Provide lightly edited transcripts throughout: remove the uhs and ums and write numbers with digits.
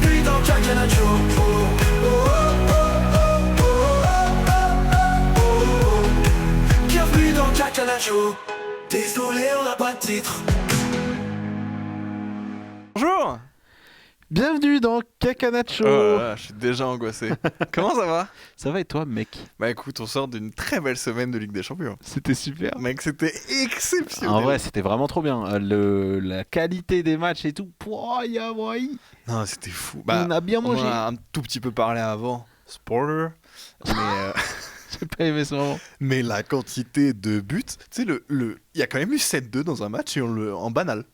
Bienvenue dans Jack Show. Bienvenue dans Jack Show. Désolé, on n'a pas de titre. Bonjour. Bienvenue dans Kakanacho. Oh là là, je suis déjà angoissé. Comment ça va? Ça va et toi, mec? Bah écoute, on sort d'une très belle semaine de Ligue des Champions. C'était super. Mec, c'était exceptionnel. En vrai, c'était vraiment trop bien. La qualité des matchs et tout. Non, c'était fou. On a bien mangé. On en a un tout petit peu parlé avant. Spoiler. Mais, J'ai pas aimé ce moment. mais la quantité de buts, tu sais, il y a quand même eu 7-2 dans un match et en banal.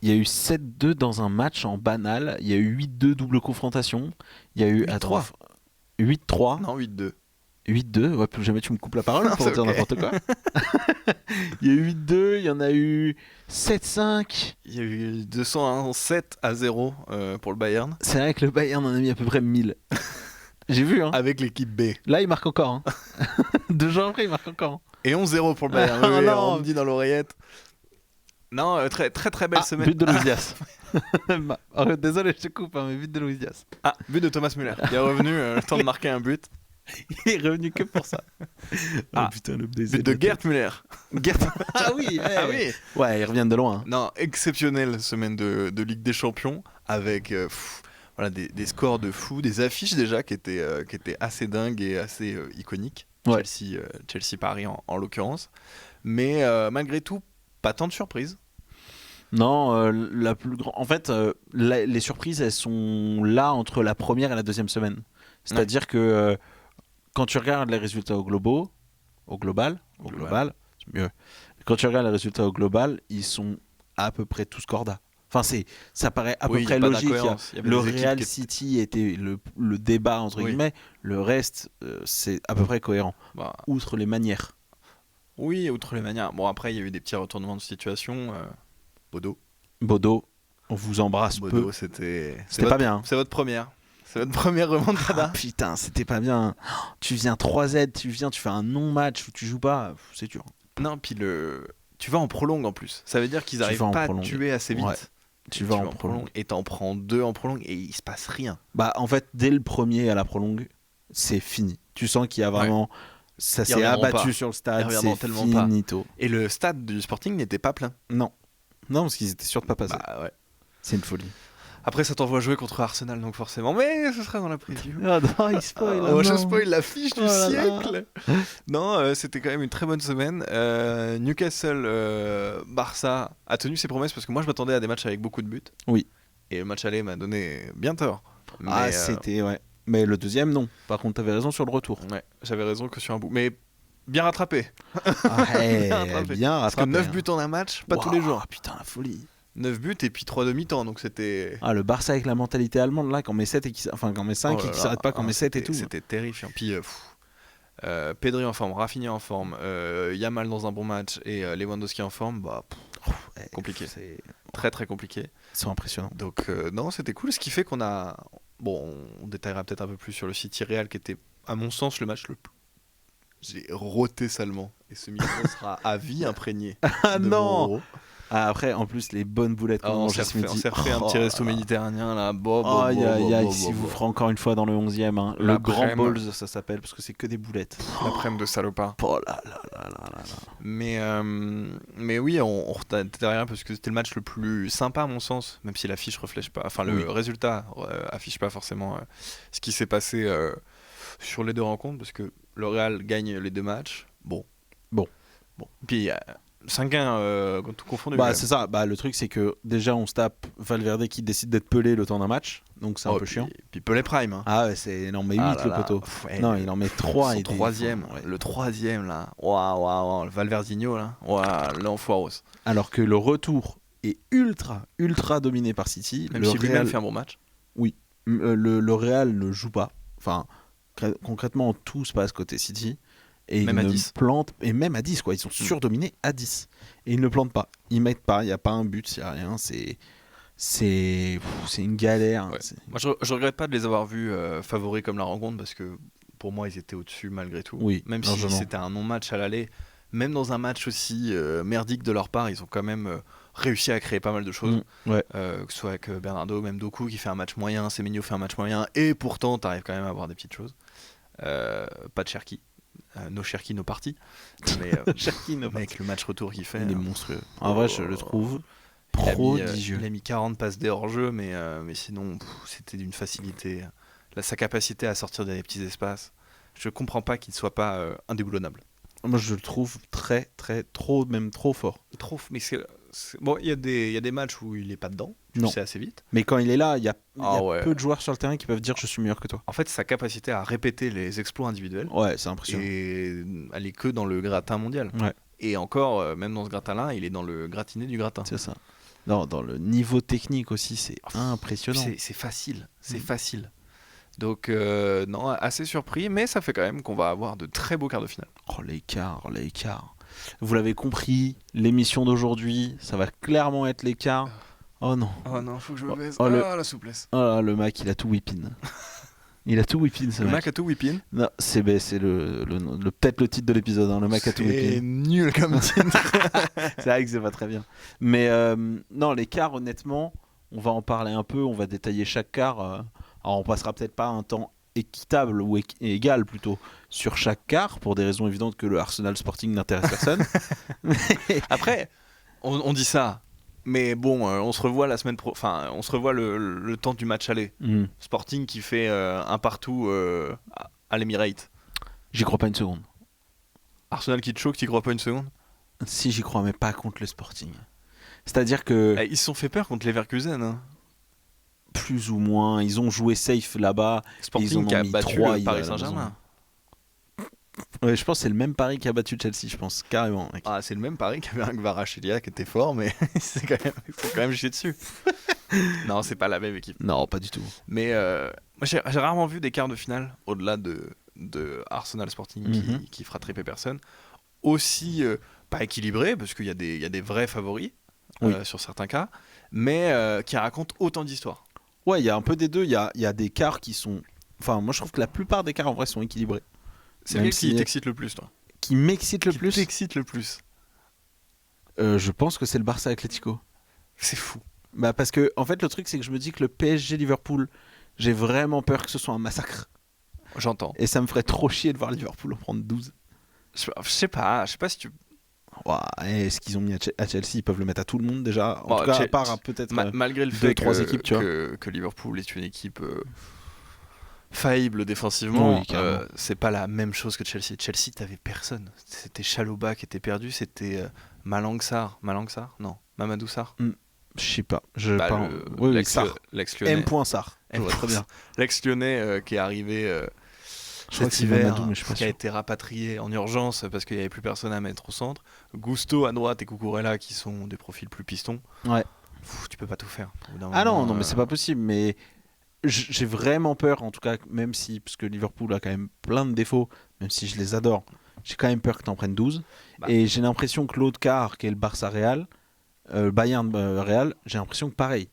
Il y a eu 7-2 dans un match en banal. Il y a eu 8-2 double confrontation. Il y a eu 8-3. 8-3. Non, 8-2. 8-2. Ouais, plus jamais tu me coupes la parole Non, pour c'est dire ok. n'importe quoi. Il y a eu 8-2. Il y en a eu 7-5. Il y a eu 207-0 pour le Bayern. C'est vrai que le Bayern en a mis à peu près 1000. J'ai vu, hein. Avec l'équipe B. Là, il marque encore. Hein. 2 jours après, il marque encore. Et 11-0 pour le Bayern. Ah, Oui, non. on me dit dans l'oreillette. Non, très très très belle semaine. But de Luis Diaz. Désolé, je te coupe, hein, mais but de Luis Diaz. Ah, but de Thomas Müller. Il est revenu, le temps de marquer un but. Il est revenu que pour ça. Ah, putain, le But de Gerd Müller. Ah oui, Ah oui. Ouais, ils reviennent de loin. Hein. Non, exceptionnelle semaine de Ligue des Champions avec voilà, des scores de fou, des affiches déjà qui étaient assez dingues et assez iconiques. Ouais. Chelsea-Paris en l'occurrence. Mais malgré tout, pas tant de surprises. Non, la plus grande. En fait, les surprises, elles sont là entre la première et la deuxième semaine. C'est-à-dire que quand tu regardes les résultats au global, c'est mieux. Quand tu regardes les résultats au global, ils sont à peu près tous corda. Enfin, ça paraît à peu Oui, près y a pas logique. d'incohérence. Il y avait Le des équipes Real qui- City était le débat, entre Oui. guillemets. Le reste, c'est à peu près cohérent. Bah, Outre les manières. oui, outre les manières. Bon, après, il y a eu des petits retournements de situation. Bodo, on vous embrasse peu. Bodo, c'était C'était pas bien. C'est votre première. C'est votre première remontada. Ah, putain, c'était pas bien. Tu viens 3Z, tu fais un non-match où tu joues pas, c'est dur. Non, puis tu vas en prolongue en plus. Ça veut dire qu'ils Tu arrivent vas en pas à prolongue. tuer assez vite. Ouais. Tu vas en prolongue. prolongue et t'en prends 2 en prolongue et il se passe rien. Bah, en fait, dès le premier à la prolongue, c'est fini. Tu sens qu'il y a vraiment. Ça Ils s'est reviendront abattu pas. sur le Ils stade, reviendront c'est tellement pas. finito. Et le stade du Sporting n'était pas plein. Non. Non, parce qu'ils étaient sûrs de pas passer. Bah ouais. C'est une folie. Après, ça t'envoie jouer contre Arsenal, donc forcément. Mais ce sera dans la preview. Ah non, il spoil. Oh, je spoil l'affiche du Oh là là. siècle. Non, c'était quand même une très bonne semaine. Newcastle, Barça a tenu ses promesses parce que moi je m'attendais à des matchs avec beaucoup de buts. Oui. Et le match aller m'a donné bien tort. Ah, Mais, c'était, ouais. Mais le deuxième, non. Par contre, t'avais raison sur le retour. ouais, j'avais raison que sur un bout. Mais bien rattrapé. Ah, hey, Bien rattrapé. bien Parce que rattrapé. 9 buts en un match, pas tous les jours. Ah putain, la folie. 9 buts et puis 3 demi-temps, donc c'était. Ah, le Barça avec la mentalité allemande, là, quand met 7 et quand met 5 Oh là et qui là. s'arrête pas quand met 7 et tout. C'était terrifiant. Puis Pedri en forme, Rafinha en forme, Yamal dans un bon match et Lewandowski en forme, bah compliqué. C'est... Très très compliqué. Ils sont impressionnants. Donc non, c'était cool. Ce qui fait qu'on a. Bon, on détaillera peut-être un peu plus sur le City Real qui était, à mon sens, le match le plus. J'ai roté salement. Et ce micro sera à vie imprégné. Ah de mon non. euro. Ah, après, en plus, les bonnes boulettes Ah, qu'on on mange s'est ce refait, midi. on s'est refait un petit resto méditerranéen là. Aïe aïe aïe, si vous ferez encore une fois dans le 11e, hein. Le Grand L'après-midi. Balls, ça s'appelle, parce que c'est que des boulettes. L'après-midi de salopard. Oh là là là là là là. Mais oui, on était rien parce que c'était le match le plus sympa à mon sens, même si l'affiche reflète pas, enfin le Oui. résultat affiche pas forcément ce qui s'est passé sur les deux rencontres, parce que le Real gagne les deux matchs. Bon. Puis 5-1 tout confondu. Bah, quand c'est ça. Bah, le truc, c'est que déjà, on se tape Valverde qui décide d'être pelé le temps d'un match. Donc, c'est un même. peu chiant. Puis Pelé Prime. Hein. Ah ouais, c'est... il en met 8 Ah là le là. poteau. Pff, ouais, Non, il en met 3 son et des... troisième, Ouais. le troisième là. Waouh, le Valverdigno là. Waouh, l'enfoiros. Alors que le retour est ultra dominé par City. Même le si lui-même Real... fait un bon match. le Real ne joue pas. Enfin, concrètement, tout se passe côté City. Et Même ils à ne 10. plantent, et même à 10, quoi. Ils sont surdominés à 10. Et ils ne plantent pas. Ils mettent pas. Il n'y a pas un but, il n'y a rien. C'est une galère. Ouais. Moi, je regrette pas de les avoir vus favoris comme la rencontre, parce que pour moi, ils étaient au-dessus malgré tout. Oui, Même si largement. c'était un non-match à l'aller, même dans un match aussi merdique de leur part, ils ont quand même réussi à créer pas mal de choses. Ouais. Que ce soit avec Bernardo, même Doku qui fait un match moyen, Semenyo fait un match moyen, et pourtant t'arrives quand même à avoir des petites choses. Pas de Cherki. No Cherki, no party. Mais, Cherki, no avec le match retour qu'il fait. Il est monstrueux. En vrai, je le trouve prodigieux. Il a mis 40 passes D hors jeu, mais sinon, c'était d'une facilité. Sa capacité à sortir des petits espaces, je comprends pas qu'il ne soit pas indéboulonnable. Moi, je le trouve même trop fort. Mais bon, il y a des matchs où il est pas dedans, tu le sais assez vite. Mais quand il est là, il y a ouais. peu de joueurs sur le terrain qui peuvent dire je suis meilleur que toi. En fait, sa capacité à répéter les exploits individuels, ouais, c'est impressionnant. Et elle est que dans le gratin mondial. Ouais. Et encore, même dans ce gratin-là, il est dans le gratiné du gratin. C'est ça. Non, dans le niveau technique aussi, c'est impressionnant. C'est facile, facile. Donc, non, assez surpris, mais ça fait quand même qu'on va avoir de très beaux quarts de finale. Oh, l'écart. Vous l'avez compris, l'émission d'aujourd'hui, ça va clairement être l'écart. Oh non. Oh non, faut que je me baise. La souplesse. Oh, le Mac, il a tout whippin. Il a tout whippin, ce le mec. Mac a tout whippin. Non, c'est peut-être le titre de l'épisode, hein, le Mac a tout whippin. C'est nul comme titre. C'est vrai que c'est pas très bien. Mais non, les quarts, honnêtement, on va en parler un peu, on va détailler chaque quart. Alors on passera peut-être pas un temps équitable ou égal plutôt sur chaque quart pour des raisons évidentes que le Arsenal Sporting n'intéresse personne. Après, on dit ça, mais bon, on se revoit la semaine on se revoit le temps du match aller. Sporting qui fait un partout à l'Emirates. J'y crois pas une seconde. Arsenal qui te choque, t'y crois pas une seconde? Si, j'y crois, mais pas contre le Sporting. C'est-à-dire que ils se sont fait peur contre Leverkusen. Hein. Plus ou moins, ils ont joué safe là-bas. Sporting ils ont qui a mis battu 3, le Paris Saint-Germain. Ouais, je pense que c'est le même Paris qui a battu Chelsea, je pense, carrément. Mec. Ah, c'est le même Paris qui avait un Kvaratskhelia qui était fort, mais c'est quand même chié dessus. Non, c'est pas la même équipe. Non, pas du tout. Mais moi, j'ai rarement vu des quarts de finale, au-delà de Arsenal Sporting qui fera triper personne, aussi pas équilibré, parce qu'il y a des vrais favoris sur certains cas, mais qui racontent autant d'histoires. Ouais, il y a un peu des deux. Il y a des quarts qui sont... Enfin, moi, je trouve que la plupart des quarts, en vrai, sont équilibrés. C'est lequel qui t'excite le plus, toi? Qui m'excite le plus? Qui t'excite le plus? Je pense que c'est le Barça Atlético. C'est fou. Bah, parce que, en fait, le truc, c'est que je me dis que le PSG Liverpool, j'ai vraiment peur que ce soit un massacre. J'entends. Et ça me ferait trop chier de voir Liverpool en prendre 12. Je sais pas si tu... Ouais, ce qu'ils ont mis à Chelsea, ils peuvent le mettre à tout le monde déjà. En tout cas, à part peut-être malgré le fait 2-3 équipes, tu vois. Que Liverpool est une équipe faillible défensivement, c'est pas la même chose que Chelsea. Chelsea, t'avais personne. C'était Chalobah qui était perdu, c'était Malang Sarr. Non, Mamadou Sarr. Je sais pas. L'ex-lyonnais. M. Sarr. Très bien. L'ex-lyonnais qui est arrivé cet hiver, qui a été rapatrié en urgence parce qu'il n'y avait plus personne à mettre au centre. Gusto à droite et Cucurella qui sont des profils plus pistons. Ouais. Tu peux pas tout faire. Non, mais c'est pas possible. Mais j'ai vraiment peur, en tout cas, même si, parce que Liverpool a quand même plein de défauts, même si je les adore, j'ai quand même peur que t'en prennes 12. Et j'ai l'impression que l'autre quart, qui est le Barça Real, Bayern Real, j'ai l'impression que pareil,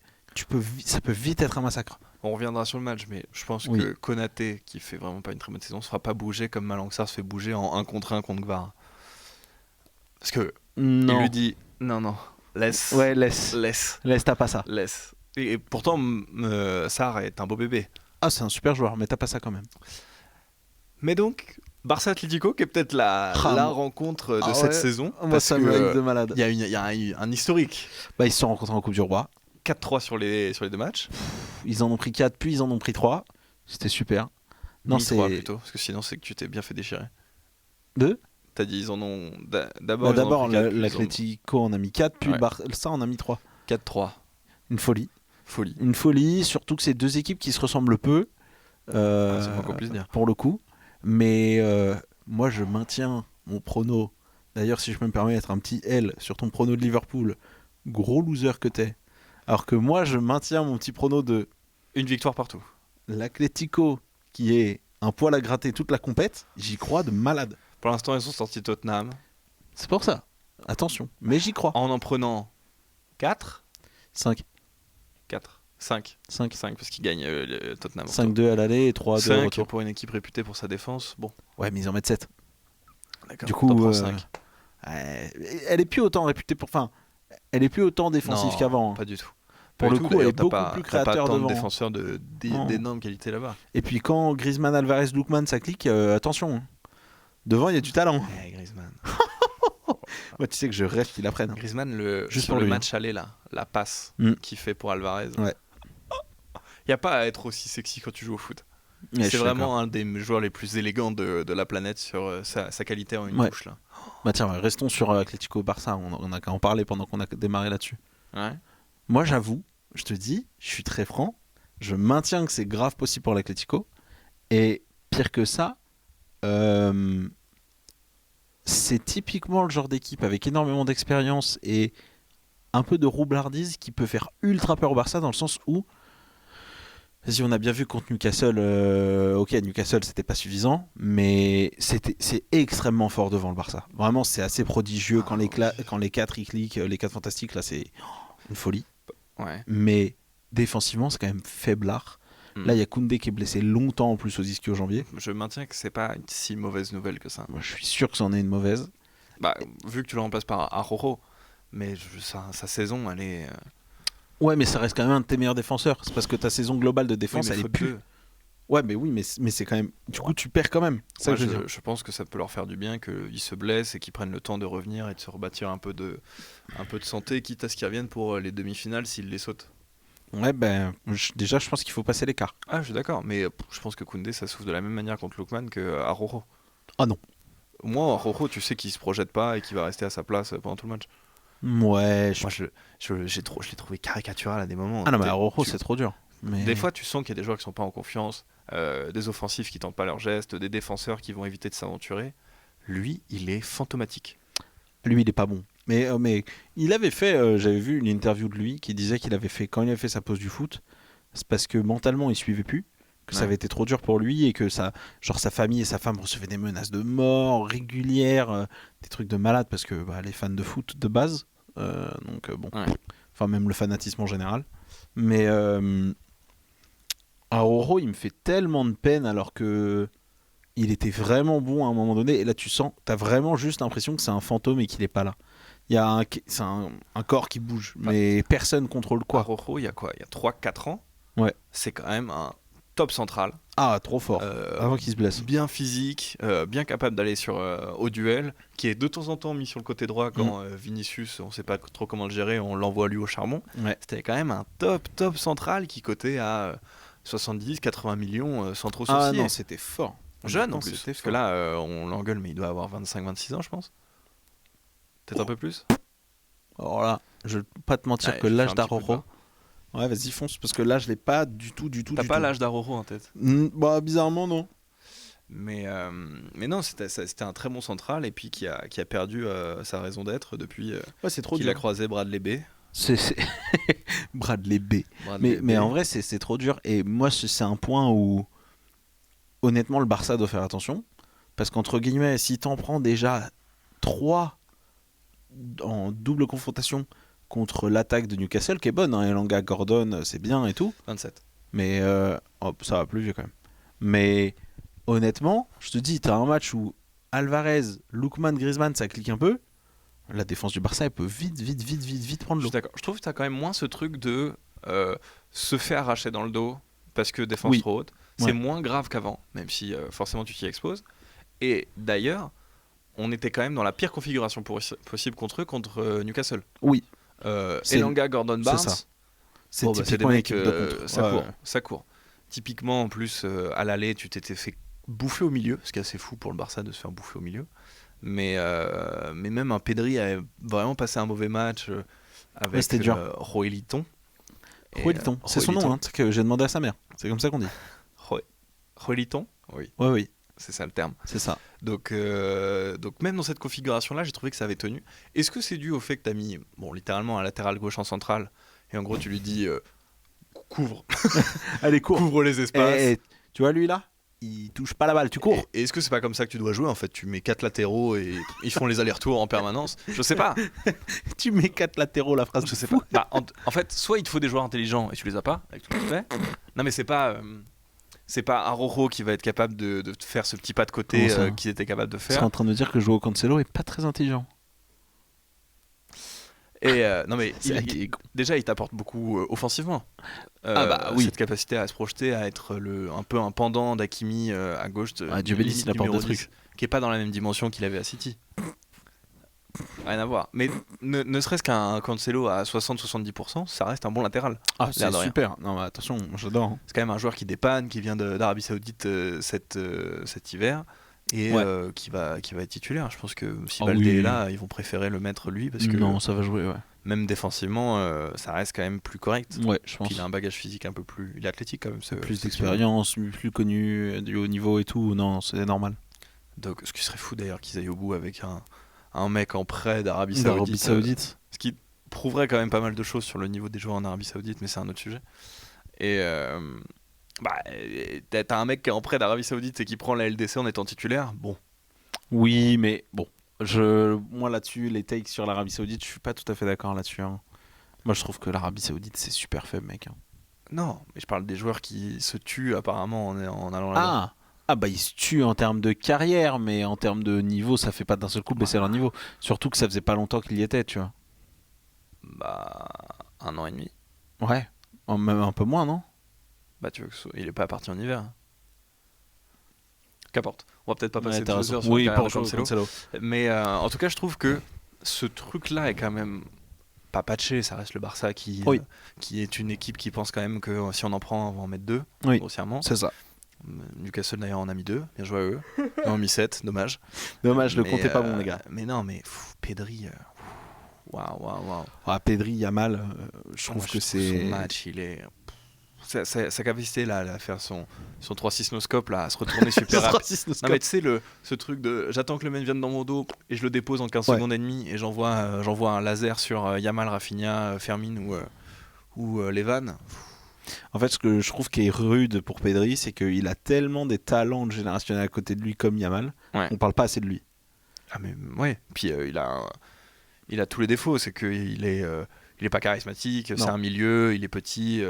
ça peut vite être un massacre. On reviendra sur le match, mais je pense que Konaté, qui fait vraiment pas une très bonne saison, se fera pas bouger comme Malang Sarr se fait bouger en 1 contre 1 contre Gvar. Parce que il lui dit non, laisse. Ouais, laisse, t'as pas ça. Laisse. Et pourtant, Sarr est un beau bébé. Ah, c'est un super joueur, mais t'as pas ça quand même. Mais donc, Barça Atlético, qui est peut-être la rencontre de cette saison. Moi, ça me rend de malade. Il y a un historique. Ils se sont rencontrés en Coupe du Roi. 4-3 sur les 2 matchs. Ils en ont pris 4, puis ils en ont pris 3. C'était super. Non, c'est 3 plutôt, parce que sinon c'est que tu t'es bien fait déchirer. T'as dit ils en ont d'abord l'Atlético en a mis 4, puis le Barça en a mis 3. 4-3. Une folie, surtout que c'est deux équipes qui se ressemblent peu. C'est pas qu'on puisse dire. Pour le coup. Mais moi je maintiens mon prono. D'ailleurs, si je peux me permettre un petit L sur ton prono de Liverpool, gros loser que t'es. Alors que moi, je maintiens mon petit prono de... Une victoire partout. L'Atlético, qui est un poil à gratter toute la compète, j'y crois de malade. Pour l'instant, ils sont sortis Tottenham. C'est pour ça. Attention. Mais j'y crois. En prenant 4 5. 5, parce qu'ils gagnent Tottenham. 5-2 à l'aller et 3-2 au retour. Pour une équipe réputée pour sa défense. Bon. Ouais, mais ils en mettent 7. D'accord. Du coup, 5. Elle est plus autant réputée pour... Enfin, elle est plus autant défensive Non, qu'avant. pas du tout. Pour Pas le du tout, coup, elle d'ailleurs, est beaucoup plus t'as pas créateur tant de devant. défenseurs Non. d'énormes qualités là-bas. Et puis quand Griezmann, Alvarez, Lookman, ça clique, attention. Hein. Devant, il y a du talent. Griezmann. Moi, tu sais que je rêve qu'il apprenne. Griezmann, Juste sur pour le lui, match aller, là, la passe Mm. qu'il fait pour Alvarez. Ouais. Il n'y a pas à être aussi sexy quand tu joues au foot. Ouais, je C'est suis vraiment d'accord. un des joueurs les plus élégants de la planète sur sa qualité en une Ouais. touche. Là. Bah tiens, restons sur Atlético Barça. On a qu'à en parler pendant qu'on a démarré là-dessus. Ouais. Moi, j'avoue, je te dis, je suis très franc. Je maintiens que c'est grave possible pour l'Atlético. Et pire que ça, c'est typiquement le genre d'équipe avec énormément d'expérience et un peu de roublardise qui peut faire ultra peur au Barça dans le sens où, si on a bien vu contre Newcastle, ok, Newcastle c'était pas suffisant, mais c'est extrêmement fort devant le Barça. Vraiment, c'est assez prodigieux quand les 4 ils cliquent, les 4 fantastiques, là c'est une folie. Ouais. Mais défensivement, c'est quand même faiblard. Là, il y a Koundé qui est blessé longtemps en plus aux ischio-jambiers. Je maintiens que c'est pas une si mauvaise nouvelle que ça. Moi, je suis sûr que c'en est une mauvaise. Bah, vu que tu le remplaces par Araujo, mais sa saison, elle est. Ouais, mais ça reste quand même un de tes meilleurs défenseurs. C'est parce que ta saison globale de défense, mais elle est faute plus. d'eux. Ouais, mais oui, mais c'est quand même. Du coup, tu perds quand même. C'est ça Moi, que je veux dire. je pense que ça peut leur faire du bien qu'ils se blessent et qu'ils prennent le temps de revenir et de se rebâtir un peu de santé, quitte à ce qu'ils reviennent pour les demi-finales s'ils les sautent. Ouais, ben, déjà, je pense qu'il faut passer l'écart. Ah, je suis d'accord, mais je pense que Koundé, ça souffle de la même manière contre Lookman que Araujo. Ah non. Moi, Araujo, tu sais qu'il se projette pas et qu'il va rester à sa place pendant tout le match. Ouais, Moi, je l'ai trouvé caricatural à des moments. Ah non, mais Des- Araujo, tu- c'est trop dur. Mais... Des fois, tu sens qu'il y a des joueurs qui sont pas en confiance, des offensifs qui tentent pas leurs gestes, des défenseurs qui vont éviter de s'aventurer. Lui, il est fantomatique. Lui, il est pas bon. Mais il avait fait, j'avais vu une interview de lui qui disait qu'il avait fait, quand il avait fait sa pause du foot, c'est parce que mentalement il suivait plus, que ça Ouais. avait été trop dur pour lui et que sa famille et sa femme recevaient des menaces de mort régulières, des trucs de malade parce que les fans de foot de base, donc bon, Ouais. enfin même le fanatisme en général. Mais Araujo, il me fait tellement de peine alors que il était vraiment bon à un moment donné et là tu sens, t'as vraiment juste l'impression que c'est un fantôme et qu'il est pas là. C'est un corps qui bouge, mais personne contrôle quoi. Araujo, il y a quoi? Il y a 3-4 ans. Ouais. C'est quand même un top central. Ah, trop fort. Euh, Avant qu'il se blesse. Bien physique, bien capable d'aller au duel, qui est de temps en temps mis sur le côté droit quand Vinicius, on sait pas trop comment le gérer, on l'envoie lui au charbon. Ouais. C'était quand même un top central qui cotait à 70-80 millions sans trop Ah soucier. non, c'était fort. Jeune en Non, plus. c'était Parce que là, on l'engueule, mais il doit avoir 25-26 ans, je pense. Peut-être un peu plus. Alors là, je vais pas te mentir Ouais, que je l'âge fais un petit peu d'Araujo. Ouais, vas-y, fonce, parce que là, je l'ai pas du tout. T'as pas l'âge d'Araujo en tête. Bah, bizarrement, non. Mais non, c'était un très bon central et puis qui a perdu sa raison d'être depuis Ouais, c'est trop qu'il dur. a croisé Bradley Bay. C'est Bradley B. Bradley Mais Bay. en vrai, c'est trop dur. Et moi, c'est un point où, honnêtement, le Barça doit faire attention. Parce qu'entre guillemets, si t'en prends déjà 3 en double confrontation contre l'attaque de Newcastle, qui est bonne, hein, Elanga, Gordon, c'est bien et tout. 27. Mais ça va plus vieux quand même. Mais honnêtement, je te dis, t'as un match où Alvarez, Lookman, Griezmann, ça clique un peu. La défense du Barça, elle peut vite prendre Je l'eau. suis d'accord. Je trouve que t'as quand même moins ce truc de se faire arracher dans le dos parce que défense Oui. trop haute. Ouais. C'est moins grave qu'avant, même si forcément tu t'y exposes. Et d'ailleurs, on était quand même dans la pire configuration possible contre eux, contre Newcastle. Oui, C'est- Elanga, Gordon, c'est Barnes. ça. c'est Bon, bah, c'est des typiquement une mecs, équipe de contre. ça Ouais, court, ouais. ça court. Typiquement, en plus, à l'aller, tu t'étais fait bouffer au milieu, ce qui est assez fou pour le Barça de se faire bouffer au milieu. Mais même un Pedri a vraiment passé un mauvais match avec c'était dur. Joeliton. Et, Joeliton, c'est son nom, Joeliton. hein, c'est que j'ai demandé à sa mère. C'est comme ça qu'on dit. Joeliton, oui, Oui, c'est ça le terme. c'est ça. Donc même dans cette configuration-là, j'ai trouvé que ça avait tenu. Est-ce que c'est dû au fait que tu as mis, bon, littéralement un latéral gauche en centrale, et en gros tu lui dis couvre, Allez, cours. couvre les espaces. Tu vois lui là, il touche pas la balle, tu cours. Et est-ce que c'est pas comme ça que tu dois jouer en fait? Tu mets 4 latéraux et ils font les allers-retours en permanence? Je sais pas. Tu mets 4 latéraux, la phrase. Je sais pas. Bah, en fait, soit il te faut des joueurs intelligents et tu les as pas avec tout ce que tu fais. Non mais c'est pas Araujo qui va être capable de te faire ce petit pas de côté Comment ça qu'il était capable de Tu es faire. en train de me dire que Joao Cancelo est pas très intelligent. Et non mais C'est vrai qu'il est con. déjà il t'apporte beaucoup offensivement. Oui. Cette capacité à se projeter, à être un peu un pendant d'Hakimi à gauche, Dieu bénisse, limite il apporte numéro des 10, qui est pas dans la même dimension qu'il avait à City. Rien à voir. Mais ne serait-ce qu'un Cancelo à 60-70%, ça reste un bon latéral. Ah, L'air c'est de rien. super. Non, mais attention, moi, j'adore. Hein. C'est quand même un joueur qui dépanne, qui vient d'Arabie Saoudite cet hiver et Ouais. qui va être titulaire. Je pense que si Ah Baldé oui. est là, ils vont préférer le mettre lui parce que Non, ça va jouer, ouais. même défensivement, ça reste quand même plus correct. Ouais, je pense. Puis il a un bagage physique un peu plus. Il est athlétique quand même. Plus d'expérience, plus connu, du haut niveau et tout. Non, c'est normal. Donc, ce qui serait fou d'ailleurs qu'ils aillent au bout avec un mec en prêt d'Arabie D'Arabie Saoudite. Saoudite. Ce qui prouverait quand même pas mal de choses sur le niveau des joueurs en Arabie Saoudite, mais c'est un autre sujet. Et t'as un mec qui est en prêt d'Arabie Saoudite et qui prend la LDC en étant titulaire. Bon, Oui, mais bon. Moi là-dessus, les takes sur l'Arabie Saoudite, je suis pas tout à fait d'accord là-dessus. Hein. Moi, je trouve que l'Arabie Saoudite, c'est super faible, mec. Hein. non, mais je parle des joueurs qui se tuent apparemment en allant là-bas. Ah bah ils se tuent en termes de carrière, mais en termes de niveau, ça fait pas d'un seul coup baisser leur niveau. Surtout que ça faisait pas longtemps qu'il y était, tu vois. Bah, 1 an et demi. Ouais. Même un peu moins, non? Bah, tu veux que il est pas parti en hiver. Qu'importe. On va peut-être pas passer Ouais, t'as 2 raison. heures sur Oui, la pour carrière de Cancelo. Mais en tout cas, je trouve que ce truc-là est quand même pas patché. Ça reste le Barça Oui. qui est une équipe qui pense quand même que si on en prend, on va en mettre 2, Oui. grossièrement. C'est ça. Newcastle d'ailleurs en a mis 2, bien joué à eux. Ils en ont mis 7, dommage. Dommage, le Mais, compte est pas bon, les gars. Mais non, mais Pedri, waouh. Ah, Pedri, Yamal, je trouve Moi, que c'est. son match, il est. Sa capacité là, à faire son 3-6 no-scope, là, à se retourner super rapide. Non mais tu sais ce truc de j'attends que le mec vienne dans mon dos et je le dépose en 15 Ouais. secondes et demie et j'envoie un laser sur Yamal, Rafinha, Fermin ou Levan. En fait, ce que je trouve qui est rude pour Pedri, c'est qu'il a tellement des talents générationnels à côté de lui comme Yamal. Ouais. On parle pas assez de lui. Ah mais ouais, puis il a tous les défauts, c'est qu'il est pas charismatique, c'est Non. un milieu, il est petit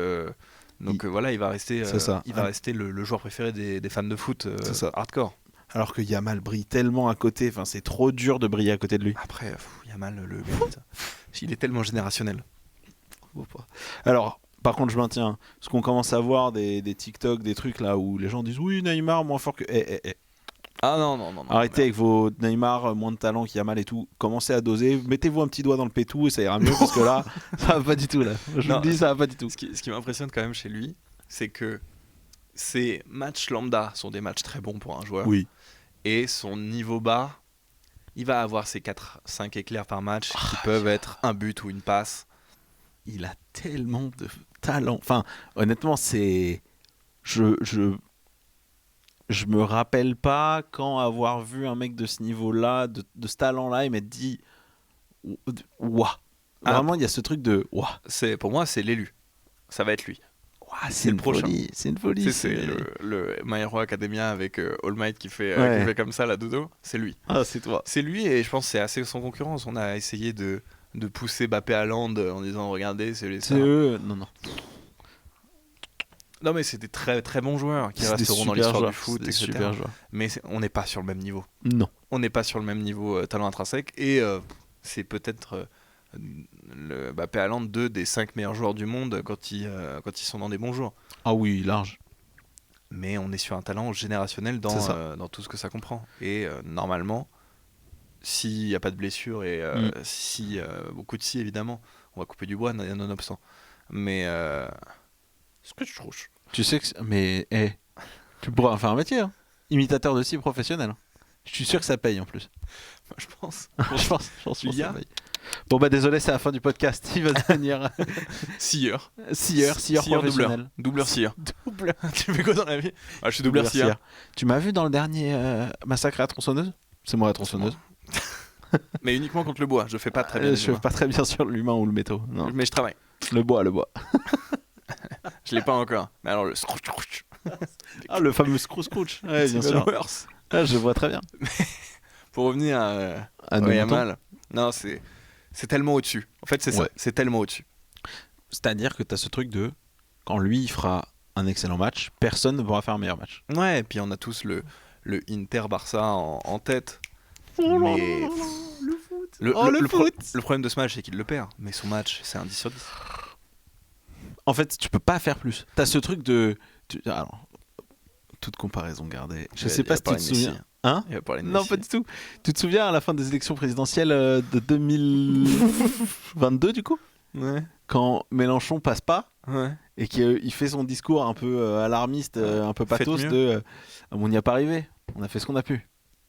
donc voilà, il va rester C'est ça. il va rester le joueur préféré des fans de foot C'est ça. hardcore. Alors que Yamal brille tellement à côté, enfin c'est trop dur de briller à côté de lui. Après Yamal le mérite. Il est tellement générationnel. Alors, par contre, je maintiens. Parce qu'on commence à voir des TikTok, des trucs là où les gens disent oui, Neymar moins fort que. Ah non. Arrêtez avec vos Neymar, moins de talent qu'Yamal et tout. Commencez à doser. Mettez-vous un petit doigt dans le pétou et ça ira mieux parce que là, ça va pas du tout là. Je vous Non, le dis, ça va pas du tout. Ce qui m'impressionne quand même chez lui, c'est que ses matchs lambda sont des matchs très bons pour un joueur. Oui. Et son niveau bas, il va avoir ses 4-5 éclairs par match qui peuvent être un but ou une passe. Il a tellement de talent. Enfin, honnêtement, c'est. Je me rappelle pas quand avoir vu un mec de ce niveau-là, de ce talent-là, et m'être dit. Ouah. Vraiment, il y a ce truc de. Ouah. Pour moi, c'est l'élu. Ça va être lui. Ouah, C'est le prochain. C'est une folie. C'est le My Hero Academia avec All Might qui fait comme ça la dodo. C'est lui. Ah, c'est toi. C'est lui et je pense que c'est assez sans concurrence. On a essayé de pousser Mbappé à Land en disant regardez, c'est les C'est eux. Non. Non mais c'est des très très bons joueurs qui C'est des resteront dans super l'histoire joueurs, du foot, c'est des etc. super joueurs. Mais on n'est pas sur le même niveau. Non. On n'est pas sur le même niveau talent intrinsèque et c'est peut-être le Mbappé Haaland 2 des 5 meilleurs joueurs du monde quand ils sont dans des bons jours. Ah oui, large. Mais on est sur un talent générationnel dans tout ce que ça comprend. Et normalement, s'il n'y a pas de blessure et si beaucoup de si évidemment, on va couper du bois nonobstant. Mais ce que je trouve. Tu sais que. Mais, tu pourras en faire un métier, hein. Imitateur de scie professionnel. Je suis sûr que ça paye en plus. Je pense. je pense que Il y a ça paye. Bon, bah désolé, c'est la fin du podcast. Il va devenir scieur professionnel. Doubleur scieur. Doubleur. Tu fais quoi dans la vie? Je suis doubleur scieur. Tu m'as vu dans le dernier Massacre à la tronçonneuse? C'est moi la tronçonneuse. Mais uniquement contre le bois. Je fais pas très bien. Je fais pas très bien sur l'humain ou le métaux. Non. Mais je travaille. Le bois. Je l'ai pas encore. Mais alors le Ah, le fameux scrooge. Ouais, bien sûr. Ah, je vois très bien. Pour revenir à Yamal, non, c'est tellement au-dessus. En fait, c'est ça. C'est tellement au-dessus. C'est-à-dire que tu as ce truc de quand lui il fera un excellent match, personne ne pourra faire un meilleur match. Ouais, et puis on a tous le Inter Barça en tête. Mais foot. Le foot. le problème de ce match, c'est qu'il le perd. Mais son match, c'est un 10 sur 10. En fait, tu peux pas faire plus. T'as ce truc de. Alors, toute comparaison gardée. Je sais pas si tu te souviens. Hein? Il va parler de Non, Messi. pas du tout. Tu te souviens à la fin des élections présidentielles de 2022, du coup? Ouais. Quand Mélenchon passe pas Ouais. et qu'il fait son discours un peu alarmiste, un peu Faites pathos mieux. de on n'y a pas arrivé, on a fait ce qu'on a pu.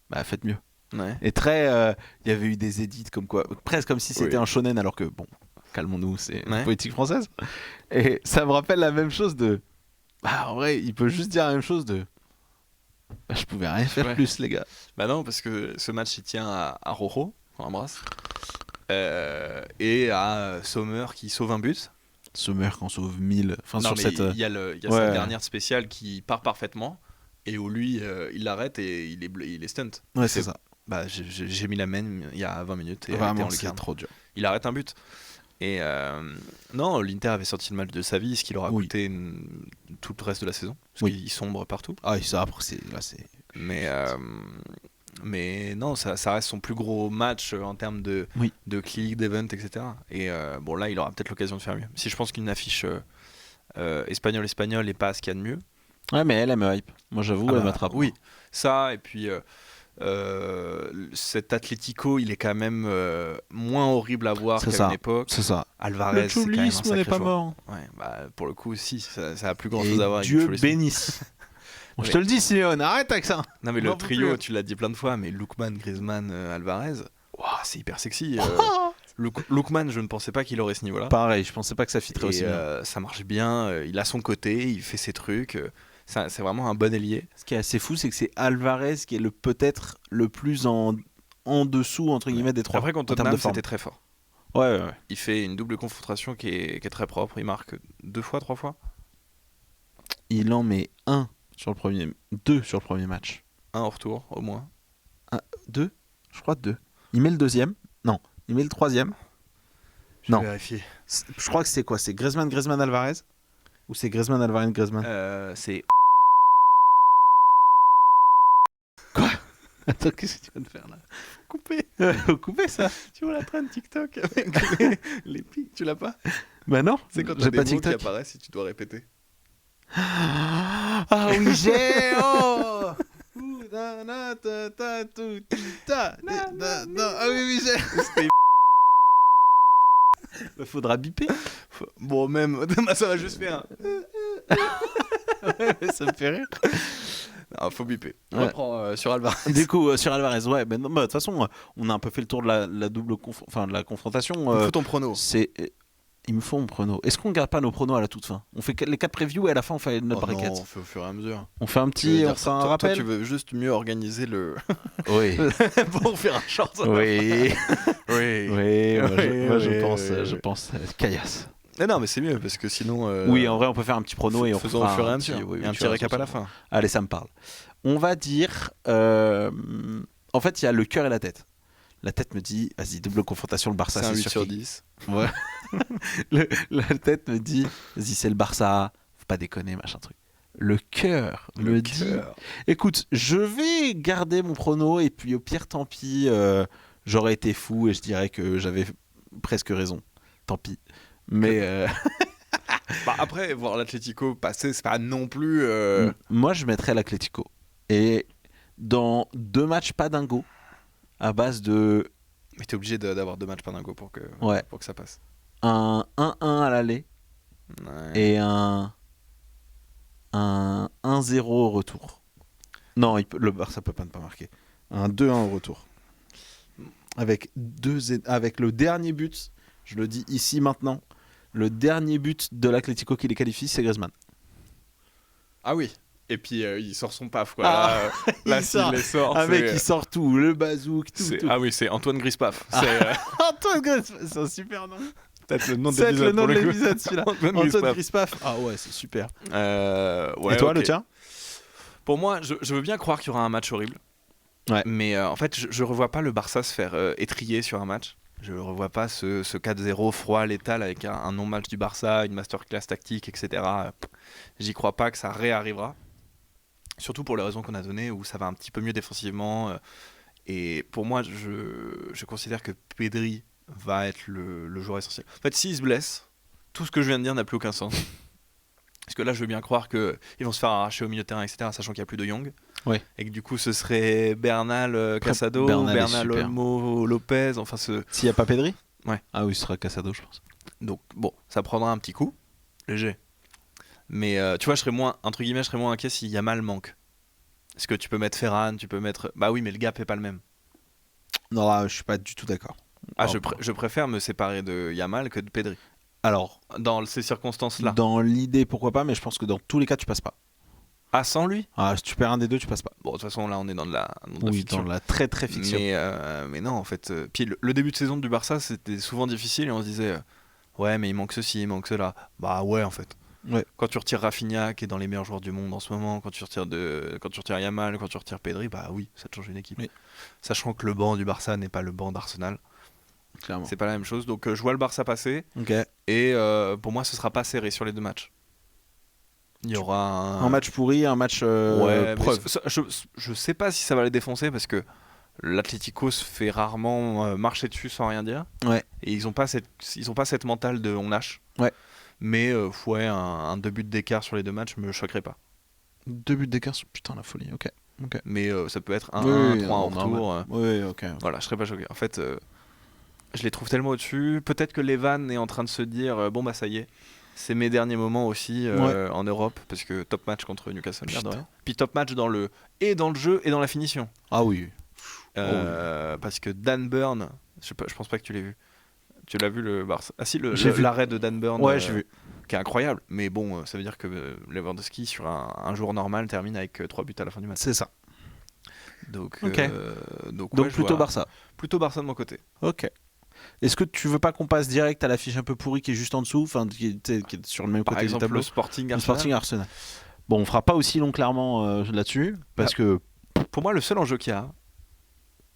Bah, faites mieux. Ouais. Et très. Il y avait eu des édits comme quoi. Presque comme si c'était Oui. un shonen, alors que, bon, calmons-nous, c'est Ouais. une politique française. Et ça me rappelle la même chose de. Bah, en vrai, il peut juste dire la même chose de. Bah, je pouvais rien faire Ouais. plus, les gars. Bah non, parce que ce match, il tient à Rojo, qu'on embrasse. Et à Sommer qui sauve un but. Sommer qui en sauve 1000. Enfin, Non, sur mais cette. il y a sa ouais. dernière spéciale qui part parfaitement. Et où lui, il l'arrête et il est stunt. Ouais, c'est ça. Bah, j'ai mis la main il y a 20 minutes et arrêté Vraiment, en c'est lucarne. trop dur. Il arrête un but. Et non, l'Inter avait sorti le match de sa vie, ce qui leur a Oui. coûté tout le reste de la saison. Parce Oui. qu'il sombre partout. Ah, et ça, après, là, c'est. Mais non, ça reste son plus gros match en termes de Oui. clic, d'event, etc. Et bon, là, il aura peut-être l'occasion de faire mieux. Si je pense qu'une affiche espagnol est pas ce qu'il y a de mieux. Ouais, mais elle me hype. Moi, j'avoue, Ah elle bah, m'attrape. oui, ça, et puis cet Atlético, il est quand même moins horrible à voir C'est qu'à ça. une époque. C'est ça. Alvarez, Le c'est quand même un choulisme sacré n'est pas joueur. mort. Ouais, bah, pour le coup, si, ça a plus grand Et chose à voir avec le Dieu choulisme. bénisse. Bon, je Ouais. te le dis, Simeone, arrête avec ça. Non, mais On en le peut trio, plus. tu l'as dit plein de fois, mais Lookman, Griezmann, Alvarez, ouah, c'est hyper sexy. Oh Lookman, je ne pensais pas qu'il aurait ce niveau-là. Pareil, je pensais pas que ça fitterait aussi Et bien. ça marche bien, il a son côté, il fait ses trucs. C'est vraiment un bon ailier. Ce qui est assez fou, c'est que c'est Alvarez qui est peut-être le plus en dessous, entre guillemets, des trois. Après, en contre termes de Tottenham, forme. c'était très fort. Ouais. Il fait une double confrontation qui est très propre. Il marque 2 fois, 3 fois. Il en met 2 sur le premier match. Un en retour, au moins. 2 Je crois 2. Il met le deuxième. Non, il met le troisième. Je Non. vais vérifier. Je crois que c'est quoi? C'est Griezmann, Alvarez? Ou c'est Griezmann, Alvarez, Griezmann? C'est. Attends, qu'est-ce que tu vas me faire là? Coupé. Faut couper ça. Tu vois la traîne TikTok avec les pics, tu l'as pas? Bah non, C'est quand t'as j'ai des pas mots qui TikTok. apparaissent et tu dois répéter. Ah oui, j'ai. Oh Ah oui, j'ai. Faudra biper. Bon, même, ça va juste faire. Ça me fait rire. Non, faut biper. On Ouais. reprend sur Alvarez. Du coup, sur Alvarez, ouais, mais non, bah, de toute façon, on a un peu fait le tour de la double de la confrontation. Faut ton prono. Il me faut mon prono. Est-ce qu'on garde pas nos pronos à la toute fin? On fait les 4 previews et à la fin on fait notre bracket. Non, on fait au fur et à mesure. On fait un Tu veux petit, dire on fait un toi, rappel. tu veux juste mieux organiser le. Oui. pour faire un short. Oui. Oui. Oui. Moi, Oui, je oui. pense caillasse. Non, mais c'est mieux parce que sinon. Oui, en vrai, on peut faire un petit prono et on faisons fera au fur et à un mesure. petit, oui, Et un tu petit as récap à raison, la fin. Allez, ça me parle. On va dire. En fait, il y a le cœur et la tête. La tête me dit, vas-y, double confrontation, le Barça, C'est un c'est 8 sûr sur qu'il- 10. Ouais. La tête me dit, vas-y, c'est le Barça, faut pas déconner, machin truc. Le cœur me dit, écoute, je vais garder mon prono et puis au pire, tant pis, j'aurais été fou et je dirais que j'avais presque raison. Tant pis. Mais Bah, après, voir l'Atlético passer, c'est pas non plus. moi, je mettrais l'Atlético. Et dans 2 matchs pas dingo, à base de Mais t'es obligé d'avoir 2 matchs Pardingo pour que ça passe. un 1-1 à l'aller Ouais. et un 1-0 au retour. Non, le Barça peut pas ne pas marquer. Un 2-1 au retour. Avec le dernier but, je le dis ici maintenant, le dernier but de l'Atlético qui les qualifie, c'est Griezmann. Ah oui. Et puis il sort son paf quoi. Ah, là, il s'il sort. les sort, Un mec c'est- qui sort tout, le bazouk, tout. Ah oui, c'est Antoine Grispaf. C'est Antoine Griezmann, c'est un super nom. peut-être le nom de C'est le l'épisode. nom de pour le coup. l'épisode celui-là. Antoine Antoine Grispaf. Grispaf. Ah ouais, c'est super. Ouais, Et toi, ok. le tien? Pour moi, je veux bien croire qu'il y aura un match horrible. Ouais. Mais en fait, je revois pas le Barça se faire étrier sur un match. Je revois pas ce 4-0 froid, létal avec un non-match du Barça, une masterclass tactique, etc. J'y crois pas que ça réarrivera. Surtout pour les raisons qu'on a données, où ça va un petit peu mieux défensivement. Et pour moi, je considère que Pedri va être le joueur essentiel. En fait, s'il se blesse, tout ce que je viens de dire n'a plus aucun sens. Parce que là, je veux bien croire qu'ils vont se faire arracher au milieu de terrain, etc., sachant qu'il n'y a plus de Young. Ouais. Et que du coup, ce serait Bernal, Casado, Bernal est Bernal, super. Olmo, Lopez, enfin S'il n'y a pas Pedri. Ouais. Ah oui, ce sera Casado, je pense. Donc, bon, ça prendra un petit coup, léger. Mais tu vois, je serais moins inquiet si Yamal manque. Parce que tu peux mettre Ferran, tu peux mettre. Bah oui, mais le gap est pas le même. Non, là, je suis pas du tout d'accord. Ah, Oh. je préfère me séparer de Yamal que de Pedri. Alors, Dans ces circonstances-là. dans l'idée, pourquoi pas, mais je pense que dans tous les cas, tu passes pas. Ah, sans lui? Ah, si tu perds un des deux, tu passes pas. Bon, de toute façon, là, on est dans de la Oui, fiction. dans la très très fiction. Mais non, en fait. Puis le début de saison du Barça, c'était souvent difficile et on se disait ouais, mais il manque ceci, il manque cela. Bah ouais, en fait. Ouais. Quand tu retires Rafinha, qui est dans les meilleurs joueurs du monde en ce moment, quand tu retires Yamal, quand tu retires Pedri, bah oui, ça te change une équipe. Oui. Sachant que le banc du Barça n'est pas le banc d'Arsenal. Clairement. C'est pas la même chose. Donc je vois le Barça passer Ok. et pour moi, ce sera pas serré sur les 2 matchs. Il y aura Un match pourri, un match ouais, mais preuve. je sais pas si ça va les défoncer parce que l'Atlético se fait rarement marcher dessus sans rien dire. Ouais. Et ils ont pas cette mentale de on lâche. Ouais. Mais ouais, un 2 buts d'écart sur les 2 matchs me choquerait pas. 2 buts d'écart, putain la folie. Ok. Mais ça peut être 1-1, Oui, 3-1 non, en retour. Oui, ok. Voilà, je serais pas choqué. En fait, je les trouve tellement au-dessus. Peut-être que Levan est en train de se dire bon bah ça y est, c'est mes derniers moments aussi en Europe parce que top match contre Newcastle. Merde, Putain. ouais. Puis top match dans le jeu et dans la finition. Ah oui. Parce que Dan Burn, je pense pas que tu l'aies vu. Tu l'as vu le Barça? Ah si, J'ai vu. l'arrêt de Dan Burn. Ouais, j'ai vu. Qui est incroyable. Mais bon, ça veut dire que Lewandowski sur un jour normal termine avec 3 buts à la fin du match. C'est ça. Donc, Ok. donc Donc ouais, je plutôt vois- Barça. Plutôt Barça de mon côté. Ok. Est-ce que tu veux pas qu'on passe direct à la fiche un peu pourrie qui est juste en dessous, enfin qui est sur le même Par côté du exemple, tableau? le Sporting Le Arsenal. Sporting Arsenal. Bon, on fera pas aussi long clairement là-dessus parce que Pour moi, le seul enjeu qu'il y a,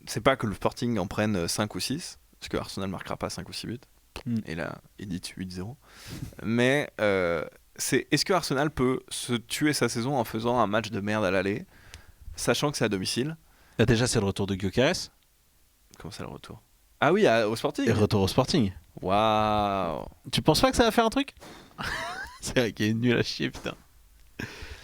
c'est pas que le Sporting en prenne 5 ou 6, parce que Arsenal marquera pas 5 ou 6 buts. Mm. Et là, il dit 8-0. Mais c'est est-ce que Arsenal peut se tuer sa saison en faisant un match de merde à l'aller, sachant que c'est à domicile? là, déjà c'est le retour de Gyökeres Comment ça le retour? Ah oui, au Sporting. et retour au Sporting. Waouh. Tu penses pas que ça va faire un truc? C'est vrai qu'il est nul à chier, putain.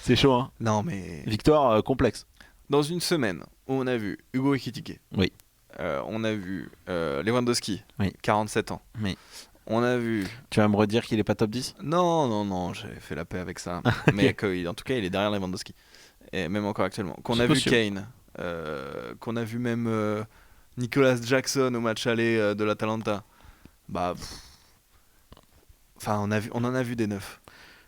C'est chaud, hein. Non mais Victoire complexe. dans une semaine où on a vu Hugo Ekitike. Oui. On a vu Lewandowski, Oui. 47 ans. Oui. On a vu. Tu vas me redire qu'il est pas top 10? Non, j'ai fait la paix avec ça. Mais en tout cas, il est derrière Lewandowski. Et même encore actuellement. Qu'on C'est a possible. vu Kane, qu'on a vu même Nicolas Jackson au match aller de l'Atalanta. Bah. Enfin, on en a vu des neufs.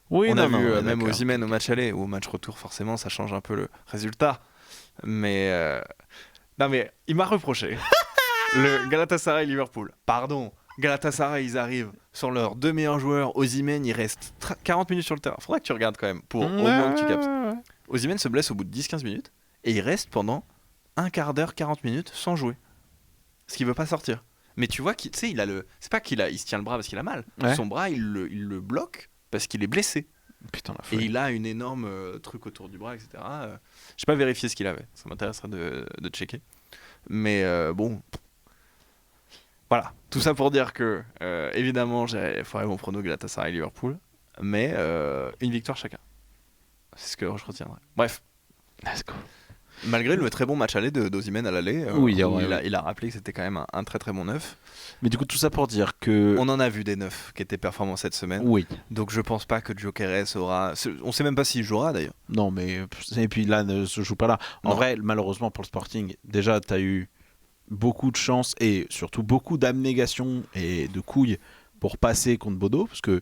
Oui, On non, a vu ouais, même d'accord. Osimhen au match aller ou au match retour, forcément, ça change un peu le résultat. Mais. Non, mais il m'a reproché. Le Galatasaray-Liverpool. Pardon. Galatasaray, ils arrivent sur leurs 2 meilleurs joueurs. Osimhen, il reste 40 minutes sur le terrain. Faudrait que tu regardes quand même pour au moins que tu captes. Osimhen se blesse au bout de 10-15 minutes et il reste pendant un quart d'heure, 40 minutes sans jouer. Parce qu'il veut pas sortir. Mais tu vois, tu sais, c'est pas il se tient le bras parce qu'il a mal. Ouais. Son bras, il le bloque parce qu'il est blessé. Putain, la Et folie. il a une énorme truc autour du bras, etc. J'ai pas vérifié ce qu'il avait. Ça m'intéresserait de checker. Mais bon. Voilà. Tout ça pour dire que, évidemment, j'ai foiré mon prono Galatasaray-Liverpool. Mais une victoire chacun. C'est ce que je retiendrai. Bref. Let's go. Malgré le très bon match aller d'Osimhen à l'aller, Oui, où ouais, il a rappelé que c'était quand même un très très bon neuf. Mais du coup, tout ça pour dire que. On en a vu des neufs qui étaient performants cette semaine. Oui. Donc je pense pas que Gyökeres aura. On sait même pas s'il jouera d'ailleurs. Non, mais. Et puis là, ne se joue pas là. En Non. vrai, malheureusement pour le Sporting, déjà, t'as eu beaucoup de chance et surtout beaucoup d'abnégation et de couilles pour passer contre Bodo. Parce que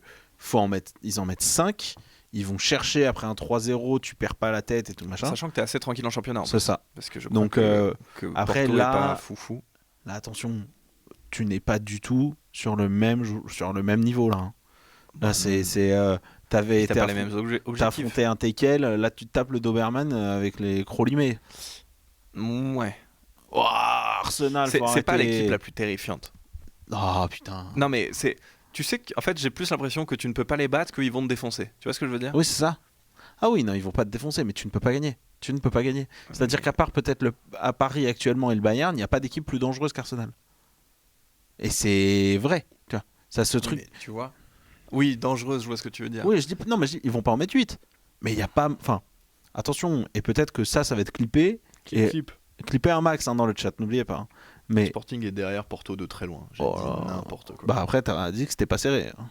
ils en mettent 5. Ils vont chercher après un 3-0, tu perds pas la tête et tout machin. Sachant que t'es assez tranquille en championnat. En C'est plus. ça. Parce que je crois Donc, que après, Porto là- est pas foufou. Là, attention, tu n'es pas du tout sur le même niveau là. Hein. Là, t'avais T'as pas les mêmes t'as objectifs. affronté un Tekel, là tu tapes le Doberman avec les Crolimés. Ouais. Oh, Arsenal, faut C'est pas arrêter. l'équipe la plus terrifiante. Ah putain. Non mais c'est. Tu sais qu'en fait j'ai plus l'impression que tu ne peux pas les battre qu'ils vont te défoncer. Tu vois ce que je veux dire? Oui, c'est ça. Ah oui, non, ils vont pas te défoncer, mais tu ne peux pas gagner. Tu ne peux pas gagner. C'est-à-dire qu'à part peut-être à Paris actuellement et le Bayern, il n'y a pas d'équipe plus dangereuse qu'Arsenal. Et c'est vrai, tu vois. Ça ce truc. Mais tu vois. Oui, dangereuse, je vois ce que tu veux dire. Oui, je dis non, mais je dis, ils vont pas en mettre 8. Mais il y a pas, enfin, attention. Et peut-être que ça va être clippé. Et clippé un max dans le chat, n'oubliez pas. Mais Sporting est derrière Porto de très loin. J'ai Oh dit là. n'importe quoi. bah après, t'as dit que c'était pas serré. Hein.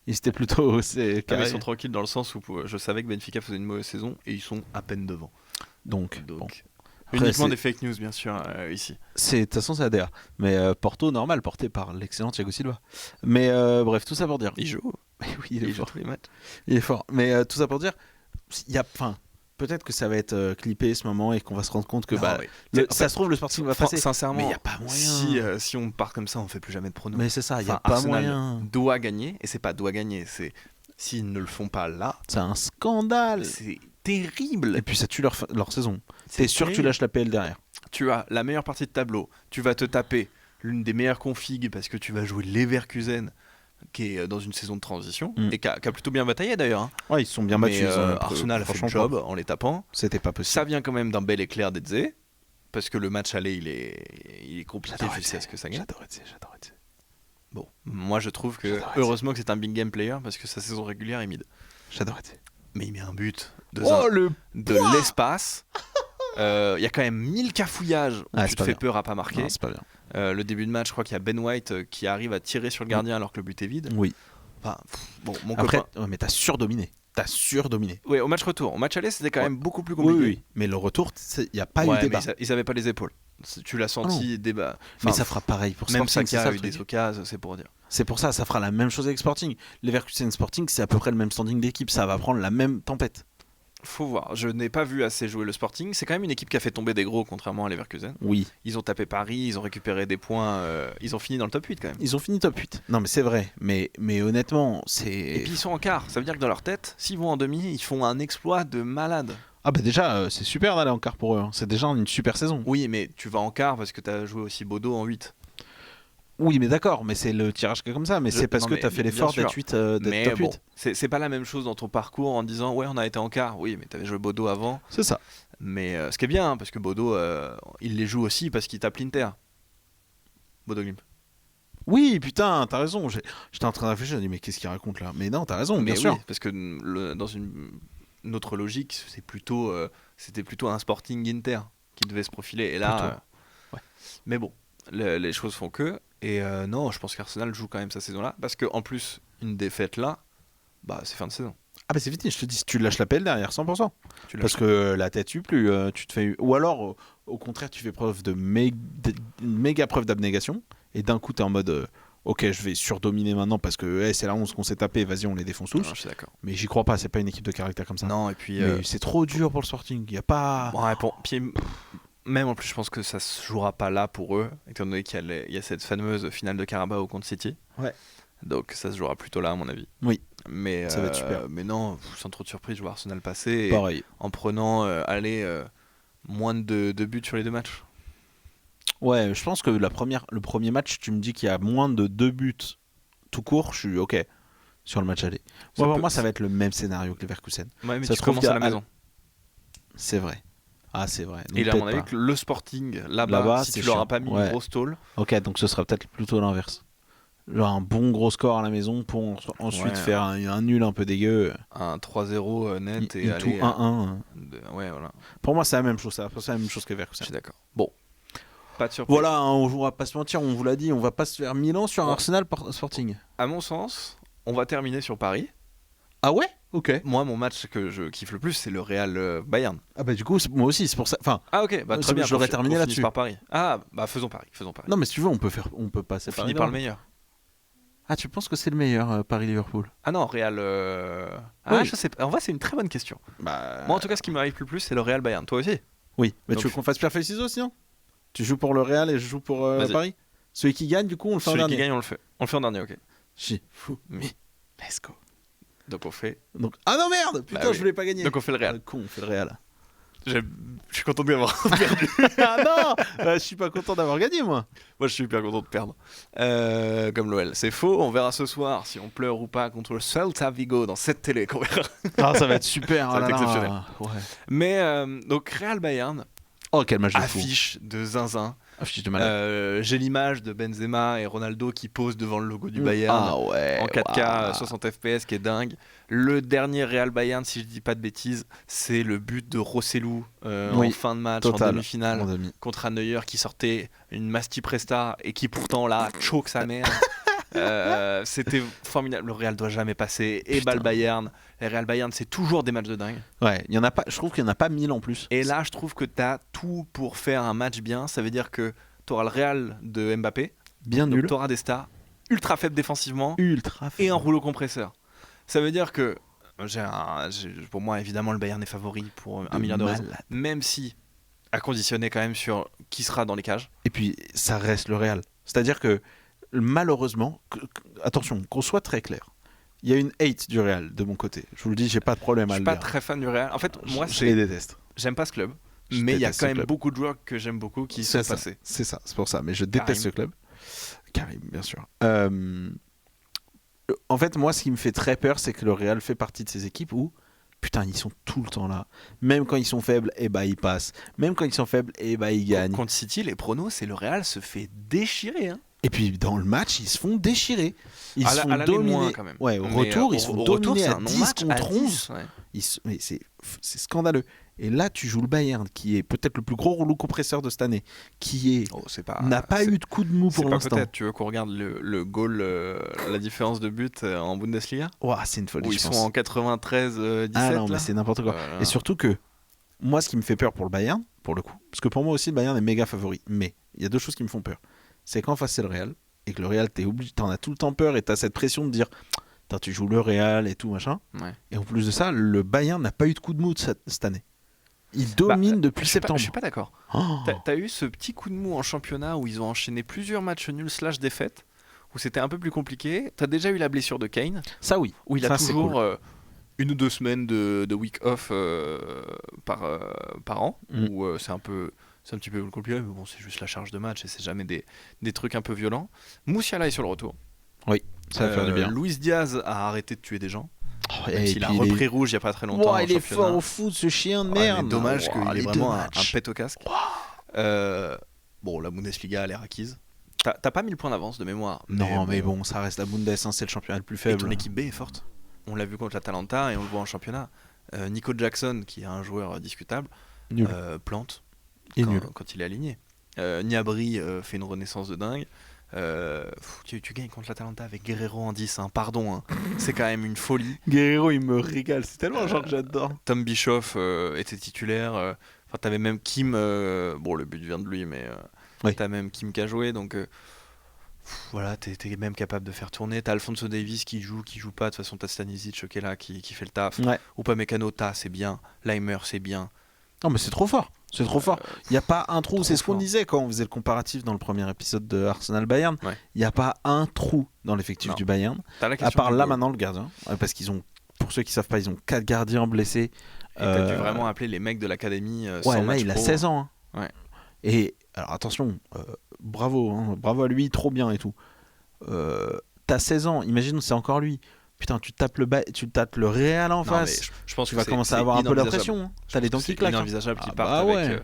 Ils étaient plutôt Ah, carré. mais ils sont tranquilles dans le sens où je savais que Benfica faisait une mauvaise saison et ils sont à peine devant. Donc, Donc bon. uniquement c'est- des fake news, bien sûr, ici. De toute façon, c'est ADR. Mais Porto, normal, porté par l'excellent Thiago Silva. Mais bref, tout ça pour dire. Il joue. Oui, il est Il joue fort. tous les matchs. Il est fort. Mais tout ça pour dire, il y a, enfin, peut-être que ça va être clippé ce moment et qu'on va se rendre compte que Non, bah, oui. ça se trouve le Sporting va passer. Sincèrement, Mais il y a pas moyen. si on part comme ça, on fait plus jamais de pronos. Mais c'est ça, il y a Enfin, pas Arsenal moyen. doit gagner, et c'est pas doit gagner, c'est s'ils ne le font pas là, C'est un scandale. c'est terrible. Et puis ça tue leur saison. C'est T'es sûr que tu terrible. lâches la PL derrière. Tu as la meilleure partie de tableau, tu vas te taper l'une des meilleures configs parce que tu vas jouer Leverkusen qui est dans une saison de transition et qui a plutôt bien bataillé d'ailleurs. Hein. Ouais, ils sont bien Mais battus. Arsenal a fait le job en les tapant. C'était pas possible. Ça vient quand même d'un bel éclair d'Edze parce que le match aller il est compliqué J'adore jusqu'à Eze. ce que ça gagne. J'adore Eze. Bon, moi je trouve que J'adore Eze. heureusement que c'est un big game player parce que sa saison régulière est mid. J'adore Eze. Mais il met un but de, le de l'espace. Il y a quand même 1000 cafouillages où Ah, tu c'est te pas fais bien. peur à pas marquer. Non, c'est pas bien. Le début de match, je crois qu'il y a Ben White qui arrive à tirer sur le gardien alors que le but est vide. Oui. Enfin, bon, mon Après, copain. ouais, mais t'as surdominé. Ouais, au match retour. Au match aller, c'était quand Ouais. même beaucoup plus Oui, compliqué. oui. Mais le retour, il n'y a pas Ouais, eu débat. mais ils avaient pas les épaules. Tu l'as senti débat. Mais Enfin, ça fera pareil pour même Sporting. Saka C'est ça, a le eu truc. des occasions, c'est pour dire. C'est pour ça fera la même chose avec Sporting. Leverkusen Sporting, c'est à peu près le même standing d'équipe. Ça va prendre la même tempête. Faut voir. Je n'ai pas vu assez jouer le Sporting. C'est quand même une équipe qui a fait tomber des gros, contrairement à Leverkusen. Oui. Ils ont tapé Paris, ils ont récupéré des points. Ils ont fini dans le top 8 quand même. Ils ont fini top 8. Non, mais c'est vrai. Mais honnêtement, c'est. Et puis ils sont en quart. Ça veut dire que dans leur tête, s'ils vont en demi, ils font un exploit de malade. Ah, bah déjà, c'est super d'aller en quart pour eux. Hein. C'est déjà une super saison. Oui, mais tu vas en quart parce que tu as joué aussi Bodo en 8. Oui, mais d'accord. Mais c'est le tirage qui est comme ça. Mais c'est parce non, que mais t'as fait bien l'effort sûr. d'être Mais top 8. bon, c'est pas la même chose dans ton parcours en disant ouais, on a été en quart. Oui, mais tu avais joué Bodo avant. C'est ça. Mais ce qui est bien, hein, parce que Bodo, il les joue aussi parce qu'il tape l'Inter. Bodo Glimt. Oui, putain, t'as raison. J'étais en train de réfléchir. J'ai dit, mais qu'est-ce qu'il raconte là? Mais non, t'as raison, bien Mais sûr. oui, parce que dans une autre logique, c'était plutôt un Sporting Inter qui devait se profiler. Et là, Plutôt. Ouais. mais bon, les choses font que. Et non, je pense qu'Arsenal joue quand même sa saison là, parce que en plus, une défaite là, bah c'est fin de saison. Ah, bah c'est fini. Je te dis, si tu lâches la pelle derrière, 100%. Tu lâches Parce que la tête tue plus. Tu te fais. Ou alors, au contraire, tu fais preuve de une méga preuve d'abnégation. Et d'un coup, t'es en mode. Ok, je vais surdominer maintenant parce que c'est la 11 qu'on s'est tapé. Vas-y, on les défonce tous. Non, je suis d'accord. Mais j'y crois pas. C'est pas une équipe de caractère comme ça. Non, et puis. Mais c'est trop dur pour le Sporting. Il y a pas. Ouais, puis même en plus, je pense que ça se jouera pas là pour eux, étant donné qu'il y a cette fameuse finale de Carabao contre City. Ouais. Donc ça se jouera plutôt là, à mon avis. Oui. Mais, Ça va être super. Mais non, sans trop de surprise, je vois Arsenal passer et Pareil. en prenant moins de 2 buts sur les 2 matchs. Ouais, je pense que le premier match, tu me dis qu'il y a moins de 2 buts tout court, je suis ok sur le match aller. Ça Pour peut- moi, ça va être le même scénario que Leverkusen. Ouais, mais Ça tu se trouve commences à la qu'il y a- maison. C'est vrai. Ah, c'est vrai. Donc Et là, à mon peut-être avis, pas. que le Sporting, là-bas, Là-bas, si c'est tu leur as chiant. pas mis Ouais. une grosse tôle, Ok, donc ce sera peut-être plutôt l'inverse. Genre un bon gros score à la maison pour ensuite Ouais. faire un nul un peu dégueu. un 3-0 net et Une tout aller... 1-1. Ouais, voilà, Pour moi, c'est la même chose. C'est la même chose que je Leverkusen. suis d'accord. Bon, pas de surprise. Voilà, hein, on va pas se mentir, on vous l'a dit, on va pas se faire Milan sur un Ouais. Arsenal Sporting. À mon sens, on va terminer sur Paris. Ah ouais? Ok. Moi, mon match que je kiffe le plus, c'est le Real Bayern. Ah bah du coup, moi aussi, c'est pour ça. Enfin, Ah ok, bah très bien. je l'aurais qu'on terminé finisse là-dessus. par Paris. Ah bah faisons Paris. non mais si tu veux, on peut passer On par finit par le meilleur. Ah, tu penses que c'est le meilleur Paris-Liverpool? Ah non, Real. Ah Oui. je sais pas. En vrai, c'est une très bonne question. Bah. Moi, en tout cas, ce qui m'arrive le plus, c'est le Real Bayern. Toi aussi? Oui, mais Donc- tu veux qu'on fasse pierre feuille ciseaux sinon? Tu joues pour le Real et je joue pour Vas-y. Paris? Celui qui gagne, du coup, on le fait en Celui qui dernier. gagne, on le fait. On le fait en dernier, ok. Chi. Fou. Mais Let's go. donc on fait. Donc... Ah non merde! Putain, Bah oui. je voulais pas gagner. Donc on fait le Real. Con, on fait le Real. Je suis content d'avoir perdu. Ah non, je suis pas content d'avoir gagné moi. Moi, je suis hyper content de perdre. Comme l'OL. C'est faux. On verra ce soir si on pleure ou pas contre le Celta Vigo dans cette télé qu'on verra. Ah, ça va être super. Ça va être exceptionnel. Ouais. Mais donc Real Bayern, Oh, quel match de fou. affiche de zinzin. Affiche de malade. J'ai l'image de Benzema et Ronaldo qui posent devant le logo du Bayern. Ah ouais. En 4K, waouh. 60 FPS, qui est dingue. Le dernier Real Bayern, si je dis pas de bêtises, c'est le but de Rossellou Oui, en fin de match, total. en demi-finale, Mon ami. contre un Neuer qui sortait une Masti Presta et qui pourtant là choque sa mère. C'était formidable. Le Real doit jamais passer. Et Putain. le Bayern. Les Real Bayern, c'est toujours des matchs de dingue. Ouais, il y en a pas. Je trouve qu'il y en a pas 1000 en plus. Et là, je trouve que tu as tout pour faire un match bien. Ça veut dire que tu auras le Real de Mbappé. Bien nul. Tu auras des stars ultra faibles défensivement Ultra. et un rouleau compresseur. Ça veut dire que pour moi, évidemment, le Bayern est favori pour 1 milliard d'euros. malade. Même si, à conditionner quand même sur qui sera dans les cages. Et puis ça reste le Real. C'est-à-dire que malheureusement, attention, qu'on soit très clair. Il y a une hate du Real de mon côté. Je vous le dis, j'ai pas de problème Je à suis le pas dire. très fan du Real. En fait, moi, je les déteste. j'aime pas ce club. Je Mais il y a déteste quand ce même club. beaucoup de joueurs que j'aime beaucoup qui sont C'est ça, passés. c'est ça, c'est pour ça. Mais je déteste Karim. ce club. Karim, bien sûr. En fait, moi, ce qui me fait très peur, c'est que le Real fait partie de ces équipes où, putain, ils sont tout le temps là. Même quand ils sont faibles, eh ben, ils passent. Même quand ils sont faibles, eh ben, ils gagnent. Contre City, les pronos, c'est le Real se fait déchirer. Hein. Et puis, dans le match, ils se font déchirer. Ils À se font l'aller dominés. moins, quand même. Ouais, au Mais, retour, ils se font au retour, dominés c'est à un 10 non-match à contre 11. 10, ouais. Mais c'est scandaleux. Et là, tu joues le Bayern, qui est peut-être le plus gros rouleau compresseur de cette année, qui est Oh, c'est pas. n'a pas c'est- eu de coup de mou C'est pour pas l'instant. peut-être. Tu veux qu'on regarde le goal, la différence de but en Bundesliga Ouah, c'est une folie, où je ils pense. sont en 93-17 Ah non, là. mais c'est n'importe quoi. Voilà. Et surtout que, moi, ce qui me fait peur pour le Bayern, pour le coup, parce que pour moi aussi, le Bayern est méga favori. Mais il y a deux choses qui me font peur. C'est qu'en face, c'est le Real, et que le Real, t'en as tout le temps peur, et t'as cette pression de dire, putain, tu joues le Real et tout, machin. Ouais. Et en plus de ça, le Bayern n'a pas eu de coup de mou cette année. Il domine depuis Je suis pas- septembre. Je suis pas d'accord. Oh. T'as eu ce petit coup de mou en championnat où ils ont enchaîné plusieurs matchs nuls / défaites, où c'était un peu plus compliqué. T'as déjà eu la blessure de Kane, Ça, oui. où il a Ça, c'est toujours cool. 1 ou 2 semaines de week off par an, Mm. où c'est un petit peu compliqué, mais bon, c'est juste la charge de match et c'est jamais des trucs un peu violents. Musiala est sur le retour. Ça va faire du bien. Luis Diaz a arrêté de tuer des gens. Oh, Même et s'il a puis repris rouge il y a pas très longtemps. Ouah, en il est championnat. fort au foot, ce chien de Ouais, merde. mais dommage Ouah, qu'il les ait deux vraiment un matchs. pet au casque. Bon, la Bundesliga, elle est acquise. T'as pas 1000 points d'avance de mémoire. Non, mais bon, ça reste la Bundes, hein, c'est le championnat le plus Et faible. ton équipe B est forte. On l'a vu contre l'Atalanta et on le voit en championnat. Nico Jackson, qui est un joueur discutable, Nul. plante Il est quand, nul. quand il est aligné. Niabri fait une renaissance de dingue. Tu gagnes contre l'Atalanta avec Guerrero en 10, hein, pardon. Hein. C'est quand même une folie. Guerrero, il me régale. C'est tellement un genre que j'adore. Tom Bischoff était titulaire. Enfin, t'avais même Kim. Bon, le but vient de lui, mais Oui. t'as même Kim qui a joué. Donc voilà, t'es même capable de faire tourner. T'as Alphonso Davies qui joue pas. De toute façon, t'as Stanisic qui est là, qui fait le taf. Ouais. Ou pas Mécano, c'est bien. Leimer, c'est bien. Non, mais c'est trop fort. C'est trop fort. Il n'y a pas un trou. trop C'est ce qu'on fort. disait quand on faisait le comparatif dans le premier épisode de Arsenal-Bayern. Ouais. Il n'y a pas un trou dans l'effectif Non. du Bayern. T'as la À question part du là goal. maintenant le gardien. Parce qu'ils ont, pour ceux qui savent pas, ils ont 4 gardiens blessés. Et t'as dû vraiment appeler les mecs de l'académie. Sans Ouais, là match il a pro. 16 ans. hein. Ouais. Et alors attention, bravo, hein, bravo à lui, trop bien et tout. T'as 16 ans, imagine c'est encore lui. Putain, tu tapes le Real en Non, mais face. je pense Tu que vas c'est- commencer à c'est avoir un peu la inenvisageable. pression. hein. T'as les dents qui C'est claquent. hein. inenvisageable qu'ils Ah partent bah avec. ouais.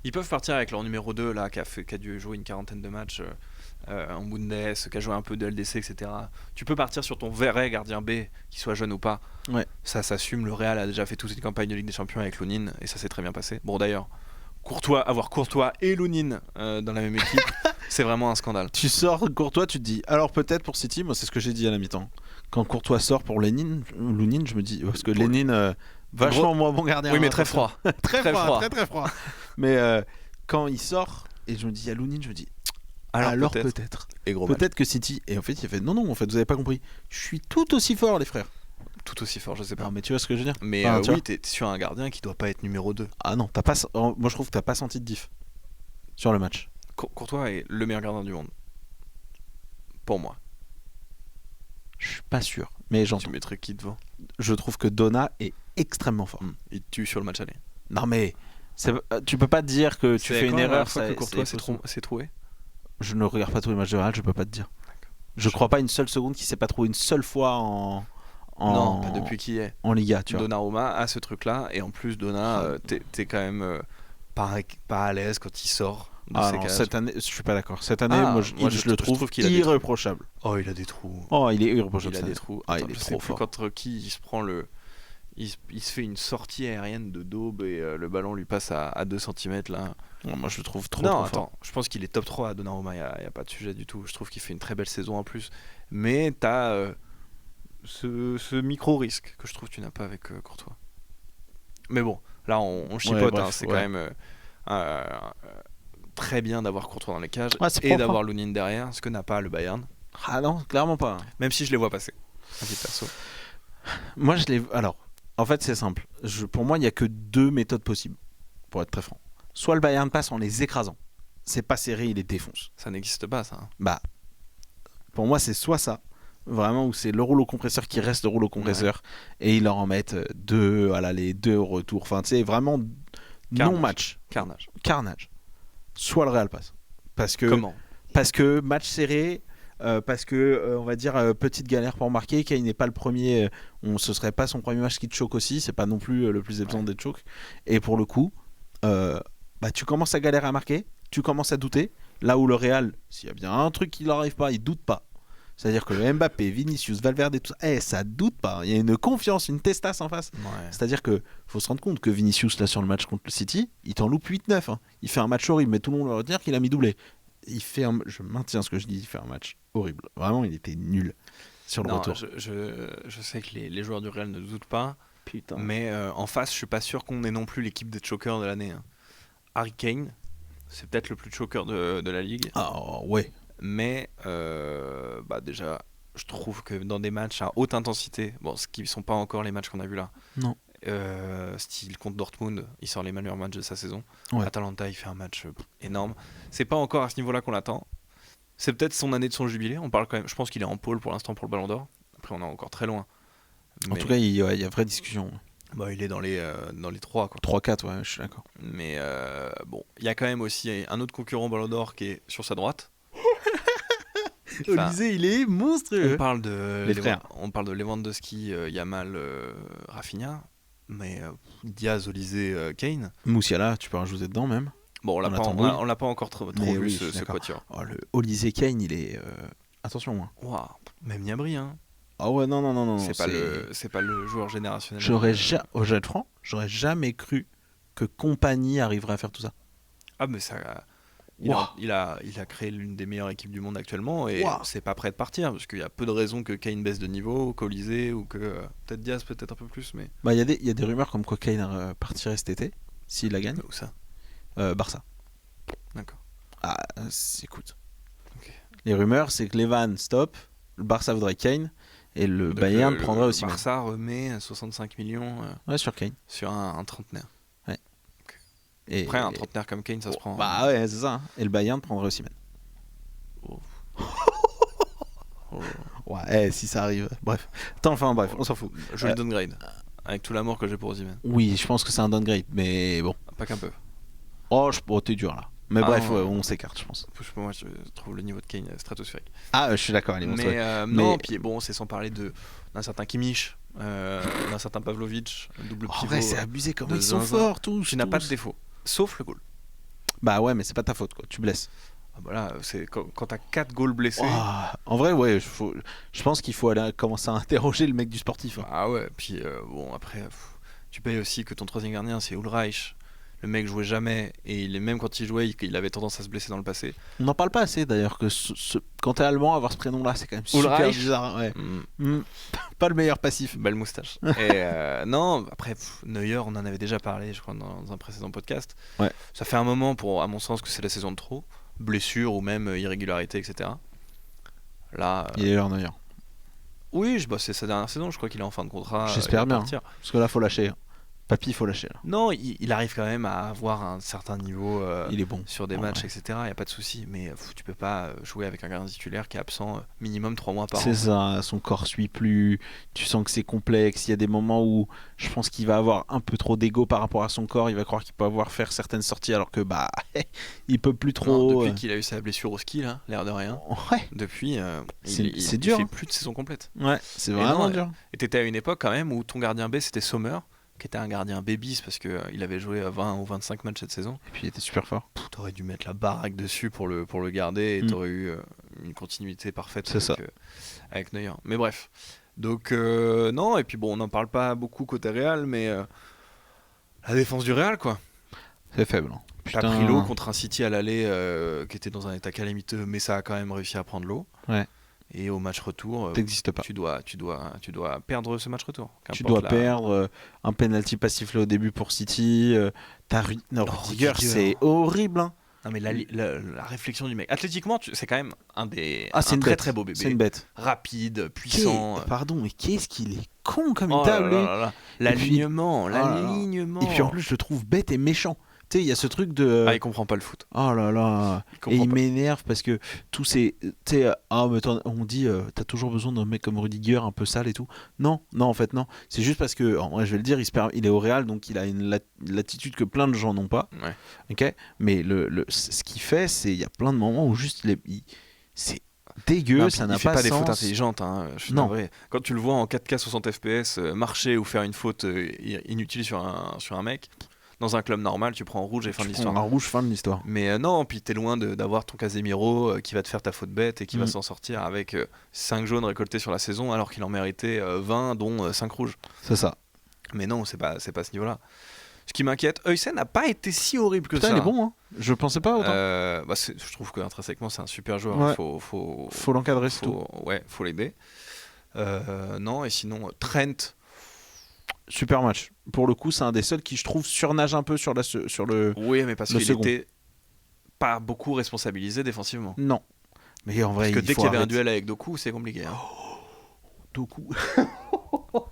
Ils peuvent partir avec leur numéro 2 là, qui a dû jouer une quarantaine de matchs en Bundes, qui a joué un peu de LDC, etc. Tu peux partir sur ton vrai gardien B, qu'il soit jeune ou pas. Ouais. Ça s'assume. Le Real a déjà fait toute une campagne de Ligue des Champions avec Lounine et ça s'est très bien passé. Bon d'ailleurs, avoir Courtois et Lounine dans la même équipe, c'est vraiment un scandale. Tu sors Courtois, tu te dis. Alors peut-être pour City, moi c'est ce que j'ai dit à la mi-temps. Quand Courtois sort pour Lounine, je me dis parce que Lénine vachement moins bon gardien. Oui, mais hein, très attention. froid. très très froid, froid. très froid. Mais quand il sort et je me dis à Lounine, je me dis alors peut-être. Et gros match. Peut-être que City. Et en fait, il a fait non, en fait, vous avez pas compris. Je suis tout aussi fort, les frères. Tout aussi fort, je sais pas. Non, mais tu vois ce que je veux dire. Mais Enfin, tu oui, vois. t'es sur un gardien qui doit pas être numéro 2. Ah non, t'as pas. Moi, je trouve que t'as pas senti de diff sur le match. Courtois est le meilleur gardien du monde. Pour moi. Je suis pas sûr, mais Tu j'entends. mettrais qui devant Je trouve que Donna est extrêmement fort. Il tue sur le match aller. Non mais tu peux pas te dire que tu fais une erreur. fois que ça- Courtois c'est- s'est trouvé. Je ne regarde pas tous les matchs de Real, je peux pas te dire. Je crois pas une seule seconde qu'il s'est pas trouvé une seule fois Non, pas depuis qu'il y est. en Liga, tu vois. Donnarumma a ce truc-là, et en plus, Donna, t'es quand même pas à l'aise quand il sort de Ah ses non, cages. cette année, je suis pas d'accord. Cette année, Ah, moi, je le trouve qu'il a des trous. irréprochable. Oh, il a des trous. Oh, il est irréprochable. Il a cette des année. trous. Ah, Attends, il est je sais trop plus fort. contre qui il se prend le. Il se fait une sortie aérienne de daube et le ballon lui passe à 2 cm là. Non, moi, je le trouve trop Non, fort. attends, je pense qu'il est top 3 à Donnarumma, il n'y a pas de sujet du tout. Je trouve qu'il fait une très belle saison en plus. Mais t'as ce micro-risque que je trouve que tu n'as pas avec Courtois. Mais bon, là on chipote, bref, hein, c'est ouais. quand même très bien d'avoir Courtois dans les cages Ouais, c'est et propre, d'avoir Lunin derrière, ce que n'a pas le Bayern. Ah non, clairement pas. Même si je les vois passer, à titre perso. Moi, je l'ai. Alors, en fait, c'est simple. Pour moi, il y a que 2 méthodes possibles, pour être très franc. Soit le Bayern passe en les écrasant. C'est pas serré, il les défonce. Ça n'existe pas, ça. Hein. Bah, pour moi, c'est soit ça, vraiment, où c'est le rouleau compresseur qui reste le rouleau compresseur, et ils leur en mettent 2, voilà, les 2 au retour. Enfin, tu sais, vraiment non-match. Carnage. Soit le Real passe. Comment Parce que match serré. Parce que on va dire petite galère pour marquer. Kane n'est pas le premier. Ce serait pas son premier match qui te choque aussi. C'est pas non plus le plus évident d'être choque. Et pour le coup, tu commences à galérer à marquer. Tu commences à douter. Là où le Real, s'il y a bien un truc qui leur arrive pas, il doute pas. C'est-à-dire que le Mbappé, Vinicius, Valverde, tout ça, ça doute pas. Il y a une confiance, une testasse en face. Ouais. C'est-à-dire que faut se rendre compte que Vinicius là sur le match contre le City, il t'en loupe 8-9. Hein. Il fait un match horrible, mais tout le monde va retenir qu'il a mis doublé. Je maintiens ce que je dis, il fait un match horrible. Vraiment, il était nul sur le Non, retour. je sais que les joueurs du Real ne doutent pas, Putain. mais en face, je suis pas sûr qu'on ait non plus l'équipe des chokers de l'année. Hein. Harry Kane, c'est peut-être le plus choker de la ligue, Ah ouais. mais déjà, je trouve que dans des matchs à haute intensité, bon, ce qui ne sont pas encore les matchs qu'on a vus là, Non. style contre Dortmund, il sort les meilleurs matchs de sa saison. Ouais. Atalanta, il fait un match énorme. C'est pas encore à ce niveau-là qu'on l'attend. C'est peut-être son année de son jubilé. On parle quand même. Je pense qu'il est en pôle pour l'instant pour le Ballon d'Or. Après, on est encore très loin. En tout cas, il y a vraie discussion. il est dans les 3 quoi. 3-4, ouais, je suis d'accord. Mais il y a quand même aussi un autre concurrent Ballon d'Or qui est sur sa droite. Enfin, Olysée, il est monstrueux. on parle de Les frères. On parle de Lewandowski, Yamal, Rafinha, mais Diaz, Olysée, Kane. Musiala, tu peux rajouter dedans même. Bon, on l'a pas encore trop Mais vu oui, ce je suis d'accord. quatuor. Oh, le Olysée Kane, il est. Attention, moi. Waouh, même Niabri, hein. Ah ouais, non. C'est pas le joueur générationnel. Au jet franc, j'aurais jamais cru que Compagnie arriverait à faire tout ça. Ah, mais ça. Wow. Il a créé l'une des meilleures équipes du monde actuellement et Wow. c'est pas prêt de partir parce qu'il y a peu de raisons que Kane baisse de niveau, qu'Olysée ou que peut-être Diaz, peut-être un peu plus, mais. Bah, il y a des rumeurs comme quoi Kane partirait cet été, s'il la gagne. Où ça? Barça. D'accord. Ah, écoute. Ok. Les rumeurs, c'est que Levan stop, le Barça voudrait Kane et le Donc, Bayern prendrait aussi. Barça remet 65 millions Ouais, sur Kane. sur un trentenaire. Et, Après, un trentenaire comme Kane, ça se prend. Bah ouais, c'est ça. Hein. Et le Bayern prendrait aussi. Oh. Ouais, si ça arrive. Bref. Bref, on s'en fout. Je le downgrade. Avec tout l'amour que j'ai pour Osimhen. Oui, je pense que c'est un downgrade, mais bon. Pas qu'un peu. Oh, t'es dur là. Mais bref, non. on s'écarte, je pense. Moi, je trouve le niveau de Kane stratosphérique. Ah, je suis d'accord, elle est monstrueuse. Non, puis bon, c'est sans parler d'un certain Kimmich, d'un certain Pavlovic, double En pivot. vrai, c'est abusé comment de ils sont zinzin. forts tous. Tu n'as pas de tous. défaut, sauf le goal. Bah ouais, mais c'est pas ta faute quoi, tu blesses. Ah bah là, c'est quand t'as 4 goals blessés. Oh, en vrai, ouais, je pense qu'il faut aller commencer à interroger le mec du sportif. Hein. Ah ouais, puis bon, après, tu payes aussi que ton troisième gardien, c'est Ulreich. Le mec jouait jamais, et même quand il jouait, il avait tendance à se blesser dans le passé. On n'en parle pas assez d'ailleurs, que quand t'es allemand, avoir ce prénom-là, c'est quand même super Ulreich. bizarre. Ouais. Pas le meilleur passif. Belle moustache. Et non, après, Neuer, on en avait déjà parlé, je crois, dans un précédent podcast. Ouais. Ça fait un moment, à mon sens, que c'est la saison de trop. Blessure ou même irrégularité, etc. Là, Il est leur Neuer. oui, c'est sa dernière saison, je crois qu'il est en fin de contrat. J'espère il va bien. partir. Parce que là, faut lâcher. Papy, il faut lâcher là. Non, il arrive quand même à avoir un certain niveau Il est bon. sur des En matchs, vrai. etc. Il n'y a pas de souci. Mais tu peux pas jouer avec un gardien titulaire qui est absent minimum 3 mois par an. C'est ça, son corps suit plus, tu sens que c'est complexe, il y a des moments où je pense qu'il va avoir un peu trop d'ego par rapport à son corps, il va croire qu'il peut avoir faire certaines sorties alors que bah il peut plus Non, trop. depuis qu'il a eu sa blessure au ski, là, l'air de rien. Ouais, Depuis, C'est il dur, fait hein. plus de saison complète. ouais, c'est Et vraiment non, dur. Et t'étais à une époque quand même où ton gardien B c'était Sommer, qui était un gardien babies parce qu'il avait joué 20 ou 25 matchs cette saison. Et puis il était super fort. T'aurais dû mettre la baraque dessus pour le garder et Mm. t'aurais eu une continuité parfaite C'est ça. avec Neuer. Mais bref. Donc non, et puis bon, on n'en parle pas beaucoup côté Real, mais la défense du Real quoi. C'est faible. Hein. T'as pris l'eau contre un City à l'aller qui était dans un état calamiteux, mais ça a quand même réussi à prendre l'eau. Ouais. Et au match retour, T'existes pas. tu dois perdre ce match retour. Tu Qu'importe dois la- perdre un penalty pas sifflé au début pour City. Non, Rudiger, Rudiger. c'est horrible. Hein. Non mais la réflexion du mec. Athlétiquement, c'est quand même C'est un une très bête. très beau bébé. C'est une bête. Rapide, puissant. Pardon, mais qu'est-ce qu'il est con comme une Oh là table. là lui. là là. Et puis- L'alignement, Oh là là. l'alignement. Et puis en plus, je le trouve bête et méchant. Tu sais, il y a ce truc de. Ah, il comprend pas le foot. Oh là là. Il Et comprend il pas. m'énerve parce que tous ces. Tu sais, mais on dit, t'as toujours besoin d'un mec comme Rudiger un peu sale et tout. Non, non, en fait, non. C'est juste parce que, en vrai, je vais le dire, il est au Real, donc il a une latitude que plein de gens n'ont pas. Ouais. Ok. Mais ce qu'il fait, c'est. Il y a plein de moments où juste. C'est dégueu, Non, ça puis n'a il fait pas pas des sens. fautes intelligentes. Hein, je suis Non. navré. Quand tu le vois en 4K 60 FPS marcher ou faire une faute inutile sur un mec, dans un club normal, tu prends en rouge et fin de Tu l'histoire. prends un rouge, fin de l'histoire. Mais non, puis t'es loin d'avoir ton Casemiro qui va te faire ta faute bête et qui va Mm. s'en sortir avec 5 jaunes récoltés sur la saison alors qu'il en méritait 20 dont 5 rouges. C'est ça. Mais non, c'est pas ce niveau-là. Ce qui m'inquiète, Huysen n'a pas été si horrible que Putain, ça. il est bon, hein. Je pensais pas autant. Je trouve qu'intrinsèquement c'est un super joueur. Ouais. Faut l'encadrer, c'est tout. faut l'aider. Non, et sinon Trent. Super match. Pour le coup, c'est un des seuls qui, je trouve, surnage un peu sur le. Oui, mais parce Le qu'il second. était pas beaucoup responsabilisé défensivement. Non. Mais en vrai, Parce que il dès faut qu'il y avait un arrêter. duel avec Doku, c'est compliqué. Hein. Doku.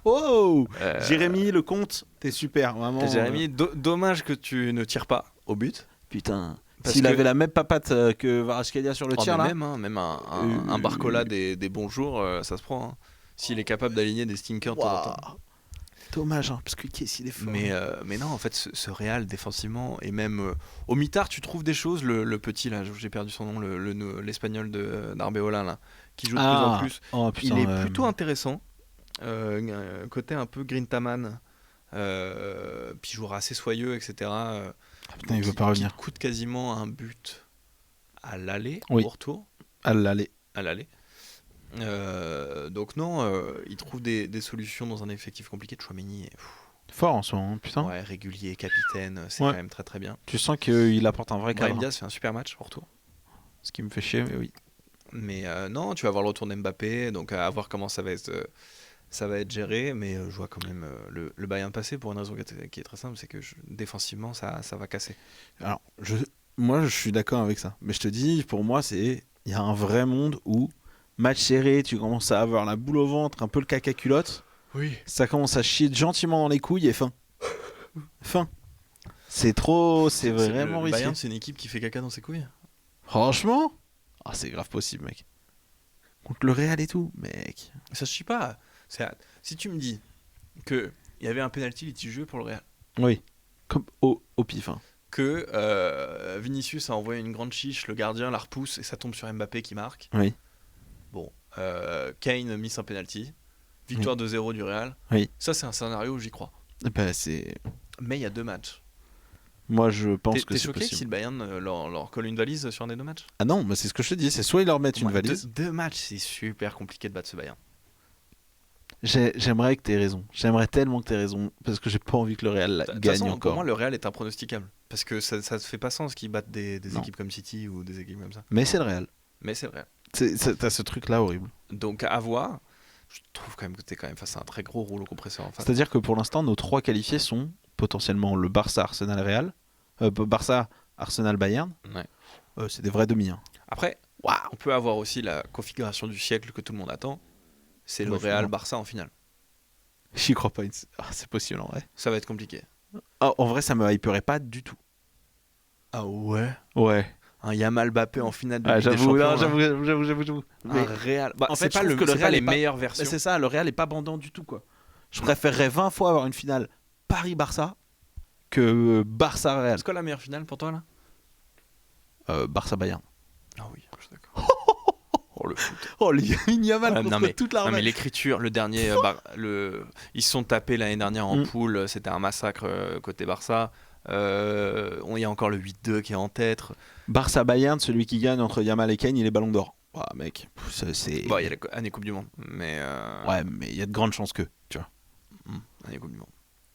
Oh Euh, Jérémy, le compte, t'es super, vraiment. Jérémy, dommage que tu ne tires pas au but. Putain. Parce S'il que- avait la même papate que Kvaratskhelia sur le Oh, tir, mais là. même, hein, même un Barcola des bons jours, ça se prend. Hein. S'il est capable d'aligner des stinkers de temps en temps. Waouh. Dommage, hein, parce que qu'est-ce qu'il est fort. Mais non, en fait, ce Real défensivement, et même au mitard, tu trouves des choses. Le petit, là, j'ai perdu son nom, l'espagnol d'Arbeola, là, qui joue de plus en plus. Oh, putain, Il est plutôt intéressant. Côté un peu Grintaman. Puis joueur assez soyeux, etc. putain, il veut pas revenir. Qui coûte quasiment un but à l'aller, Oui. au retour. À l'aller. À l'aller. Donc non, il trouve des solutions dans un effectif compliqué. Chouameni est Fort en ce moment, putain. ouais, régulier, capitaine, c'est Ouais. quand même très très bien. Tu sens qu'il apporte un vrai Brahim cadre. Diaz fait un super match au retour. Ce qui me fait chier, mais oui. Mais non, tu vas voir le retour d'Mbappé, donc à voir comment ça va être géré. Mais je vois quand même le Bayern passer pour une raison qui est très simple, c'est que défensivement ça va casser. Alors, moi, je suis d'accord avec ça. Mais je te dis, pour moi, il y a un vrai monde où, match serré, tu commences à avoir la boule au ventre, un peu le caca culotte, Oui. ça commence à chier gentiment dans les couilles et fin. Fin. C'est vraiment le risqué. Bayern, c'est une équipe qui fait caca dans ses couilles. Franchement, c'est grave possible, mec. Contre le Real et tout, mec. Ça se chie pas. Si tu me dis que il y avait un penalty litigieux pour le Real, Oui. Comme au pif. Hein. que Vinicius a envoyé une grande chiche, le gardien la repousse et ça tombe sur Mbappé qui marque. Oui. Bon, Kane miss un penalty, victoire 2-0 du Real. Oui. Ça c'est un scénario où j'y crois. Bah, c'est. Mais il y a 2 matchs. Moi, je pense que T'es c'est choqué possible. si le Bayern leur colle une valise sur un des 2 matchs? Ah non, mais c'est ce que je te dis. C'est soit ils leur mettent une Ouais, valise. deux matchs, c'est super compliqué de battre ce Bayern. J'aimerais que t'aies raison. J'aimerais tellement que t'aies raison. Parce que j'ai pas envie que le Real De toute gagne façon, pour encore. moi, le Real est impronosticable. Parce que ça ne fait pas sens qu'ils battent des Non. équipes comme City ou des équipes comme ça. Mais c'est le Real. Mais c'est vrai. T'as ce truc-là horrible. Donc à voir. Je trouve quand même que t'es quand même face à un très gros rouleau compresseur en face. C'est-à-dire que pour l'instant, nos 3 qualifiés sont potentiellement le Barça, Arsenal, Real. Barça, Arsenal, Bayern. Ouais. C'est des vrais demi. Hein. Après, on peut avoir aussi la configuration du siècle que tout le monde attend. C'est le Ouais, Real Barça en finale. J'y crois pas. C'est possible en vrai. Ça va être compliqué. Ah, en vrai, ça me hyperait pas du tout. Ah ouais. Ouais. Un Yamal Mbappé en finale de Ah, Ligue des j'avoue, Champions. non, là. j'avoue. Un Real. Bah, en c'est fait, pas, je trouve que le c'est pas Real les est pas- meilleures versions. C'est ça, le Real est pas bandant du tout, quoi. Je préférerais 20 fois avoir une finale Paris-Barça que Barça-Real. C'est quoi la meilleure finale pour toi là? Barça-Bayern. Ah oui, je suis d'accord. Oh le foot. Oh, les Yamal Ah, contre toute non, mais l'armée. l'écriture, le dernier, ils se sont tapés l'année dernière en poule, c'était un massacre côté Barça. Il y a encore le 8-2 qui est en tête. Barça-Bayern, celui qui gagne entre Yamal et Kane, il est ballon d'or. Ah, mec, c'est... Bon, il y a l'année Coupe du Monde, mais Ouais, mais il y a de grandes chances que, tu vois. Année Coupe du Monde.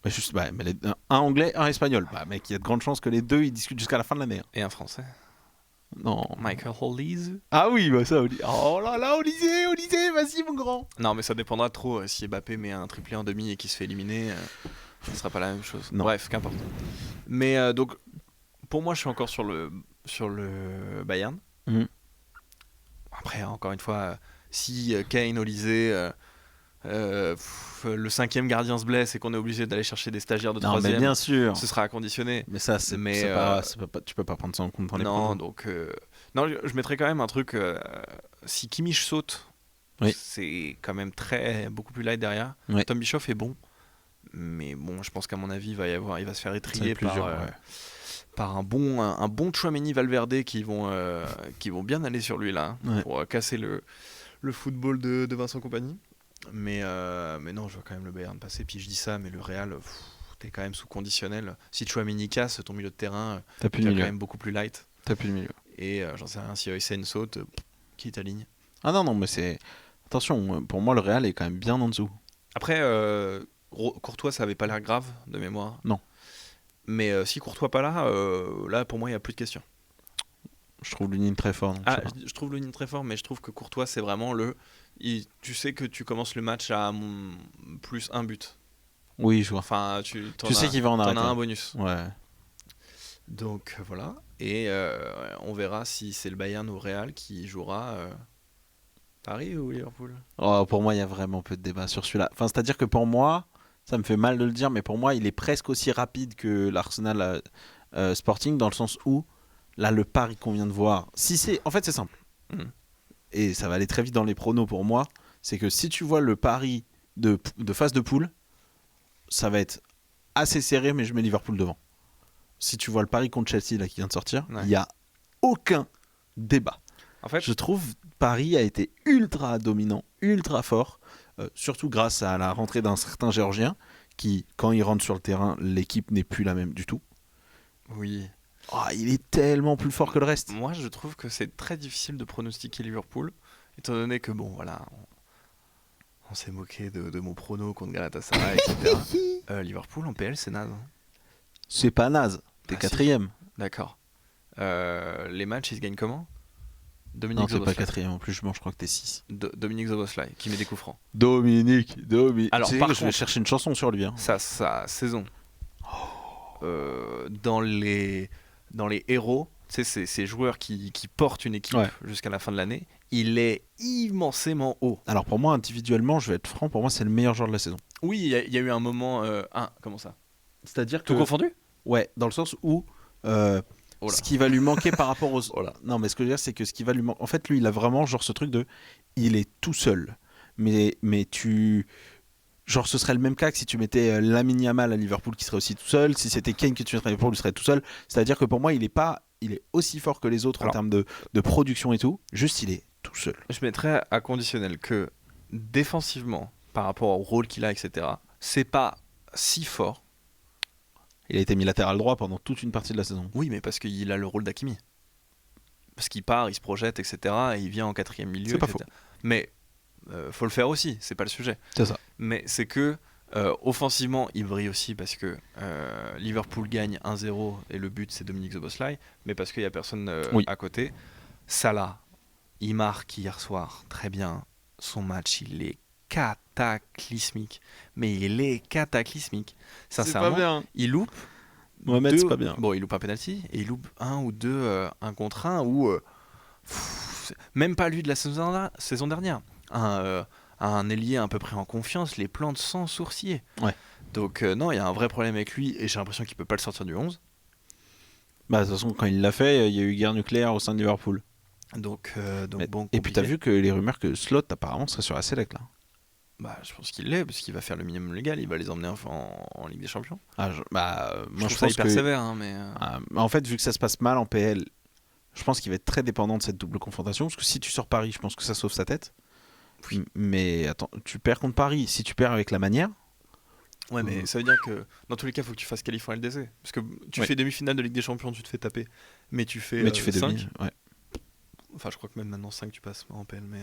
Mais juste, ouais, mais un anglais, un espagnol. Bah, mec, il y a de grandes chances que les deux, ils discutent jusqu'à la fin de l'année. Et un Français. Non. Michael Hollis. Ah oui, bah ça, oh là là, Olysée, vas-y, mon grand. Non, mais ça dépendra trop. Si Mbappé met un triplé en demi et qu'il se fait éliminer, ce sera pas la même chose. Non. Bref, qu'importe. Mais donc, pour moi, je suis encore sur le Bayern. Mhm. Après, encore une fois, si Kane, Olysée, le 5e gardien se blesse et qu'on est obligé d'aller chercher des stagiaires de Non, mais 3e, bien sûr. ce sera à conditionner. Mais ça, c'est pas, tu peux pas prendre ça en compte dans les Non, pronos. donc non, je mettrais quand même un truc. Si Kimmich saute, Oui. c'est quand même beaucoup plus light derrière. Oui. Tom Bischoff est bon, mais bon, je pense qu'à mon avis, il va se faire étrier plus dur, ouais. par un bon Tchouaméni Valverde qui vont bien aller sur lui là, Ouais. pour casser le football de Vincent Kompany. Mais non, je vois quand même le Bayern passer. Puis je dis ça, mais le Real, t'es quand même sous conditionnel. Si Tchouaméni casse, ton milieu de terrain, T'as plus t'es le quand milieu. même beaucoup plus light. T'as plus le milieu. Et j'en sais rien, si Oysen saute, qui t'aligne. Ah non, mais c'est... Attention, pour moi, le Real est quand même bien en dessous. Après, Courtois, ça avait pas l'air grave de mémoire. Non. Mais si Courtois pas là, là pour moi, il n'y a plus de questions. Je trouve l'Union très fort. donc ça va. Je trouve le Nîmes très fort, mais je trouve que Courtois, c'est vraiment tu sais que tu commences le match à plus un but. Oui, je vois. Enfin, tu sais qu'il va en t'en arrêter. as un bonus. Ouais. Donc voilà. Et on verra si c'est le Bayern ou le Real qui jouera Paris ou Liverpool. Oh, pour moi, il y a vraiment peu de débat sur celui-là. Enfin, c'est-à-dire que pour moi, ça me fait mal de le dire, mais pour moi, il est presque aussi rapide que l'Arsenal Sporting, dans le sens où, là, le pari qu'on vient de voir, en fait, c'est simple. Et ça va aller très vite dans les pronos pour moi, c'est que si tu vois le pari de phase de poule, ça va être assez serré, mais je mets Liverpool devant. Si tu vois le pari contre Chelsea là, qui vient de sortir, il n'y a aucun débat. En fait, Je trouve Paris a été ultra dominant, ultra fort, surtout grâce à la rentrée d'un certain Géorgien qui, quand il rentre sur le terrain, l'équipe n'est plus la même du tout. oui. Oh, il est tellement plus fort que le reste. Moi, je trouve que c'est très difficile de pronostiquer Liverpool, étant donné que, bon, voilà, on s'est moqué de mon prono contre Galatasaray, etc. Liverpool en PL, c'est naze. Hein. C'est pas naze, t'es Ah, quatrième. D'accord. Les matchs, ils se gagnent comment? Non, Dominique t'es pas Szoboszlai. quatrième en plus, je crois que t'es 6. Dominique Szoboszlai, qui met des coups francs. Dominique. Alors, Tu sais par que je vais contre- chercher une chanson sur lui. Hein. Sa saison, dans les héros, tu sais, ces joueurs qui portent une équipe jusqu'à la fin de l'année, il est immensément haut. Alors pour moi, individuellement, je vais être franc, pour moi, c'est le meilleur joueur de la saison. Oui, il y a eu un moment... comment ça? C'est-à-dire Tout confondu? Ouais, dans le sens où Oh là. ce qui va lui manquer par rapport aux... Oh là. Non, mais ce que je veux dire, c'est que ce qui va lui manquer... En fait, lui, il a vraiment genre ce truc de... Il est tout seul. Mais tu... Genre, ce serait le même cas que si tu mettais Lamine Yamal à Liverpool qui serait aussi tout seul. Si c'était Kane que tu mettrais à Liverpool, il serait tout seul. C'est-à-dire que pour moi, il est aussi fort que les autres en termes de production et tout. Juste, il est tout seul. Je mettrais à conditionnel que défensivement, par rapport au rôle qu'il a, etc., c'est pas si fort. Il a été mis latéral droit pendant toute une partie de la saison. Oui, mais parce qu'il a le rôle d'Hakimi. Parce qu'il part, il se projette, etc., et il vient en quatrième milieu. C'est pas etc. faux. Mais faut le faire aussi, c'est pas le sujet. C'est ça. Mais c'est que offensivement, il brille aussi parce que Liverpool gagne 1-0 et le but c'est Dominique Szoboszlai, mais parce qu'il n'y a personne à côté. Salah, il marque hier soir, très bien. Son match, il est cataclysmique. Mais il est cataclysmique. Sincèrement, C'est pas bien. il loupe. Mohamed, c'est pas bien. Bon, il loupe un penalty et il loupe un ou deux, un contre un ou même pas lui de la saison dernière. un ailier à peu près en confiance les plante sans sourciller. Ouais. Donc non, il y a un vrai problème avec lui et j'ai l'impression qu'il peut pas le sortir du 11. Bah, de toute façon, quand il l'a fait, il y a eu guerre nucléaire au sein de Liverpool. Donc Mais- bon. et puis t'as compliqué. vu que les rumeurs que Slot apparemment serait sur la Select là. Bah, je pense qu'il l'est parce qu'il va faire le minimum légal. Il va les emmener en Ligue des Champions. Moi Je je trouve ça pense hyper que sévère, hein, mais en fait vu que ça se passe mal en PL, je pense qu'il va être très dépendant de cette double confrontation parce que si tu sors Paris, je pense que ça sauve sa tête. Oui. Mais attends, tu perds contre Paris, si tu perds avec la manière. ouais, mais ça veut dire que dans tous les cas, il faut que tu fasses qualif en LDC. Parce que tu Ouais. fais demi-finale de Ligue des Champions, tu te fais taper. Mais tu fais, Mais tu fais 5. demi. Ouais. Enfin, je crois que même maintenant 5 tu passes en PL. Mais,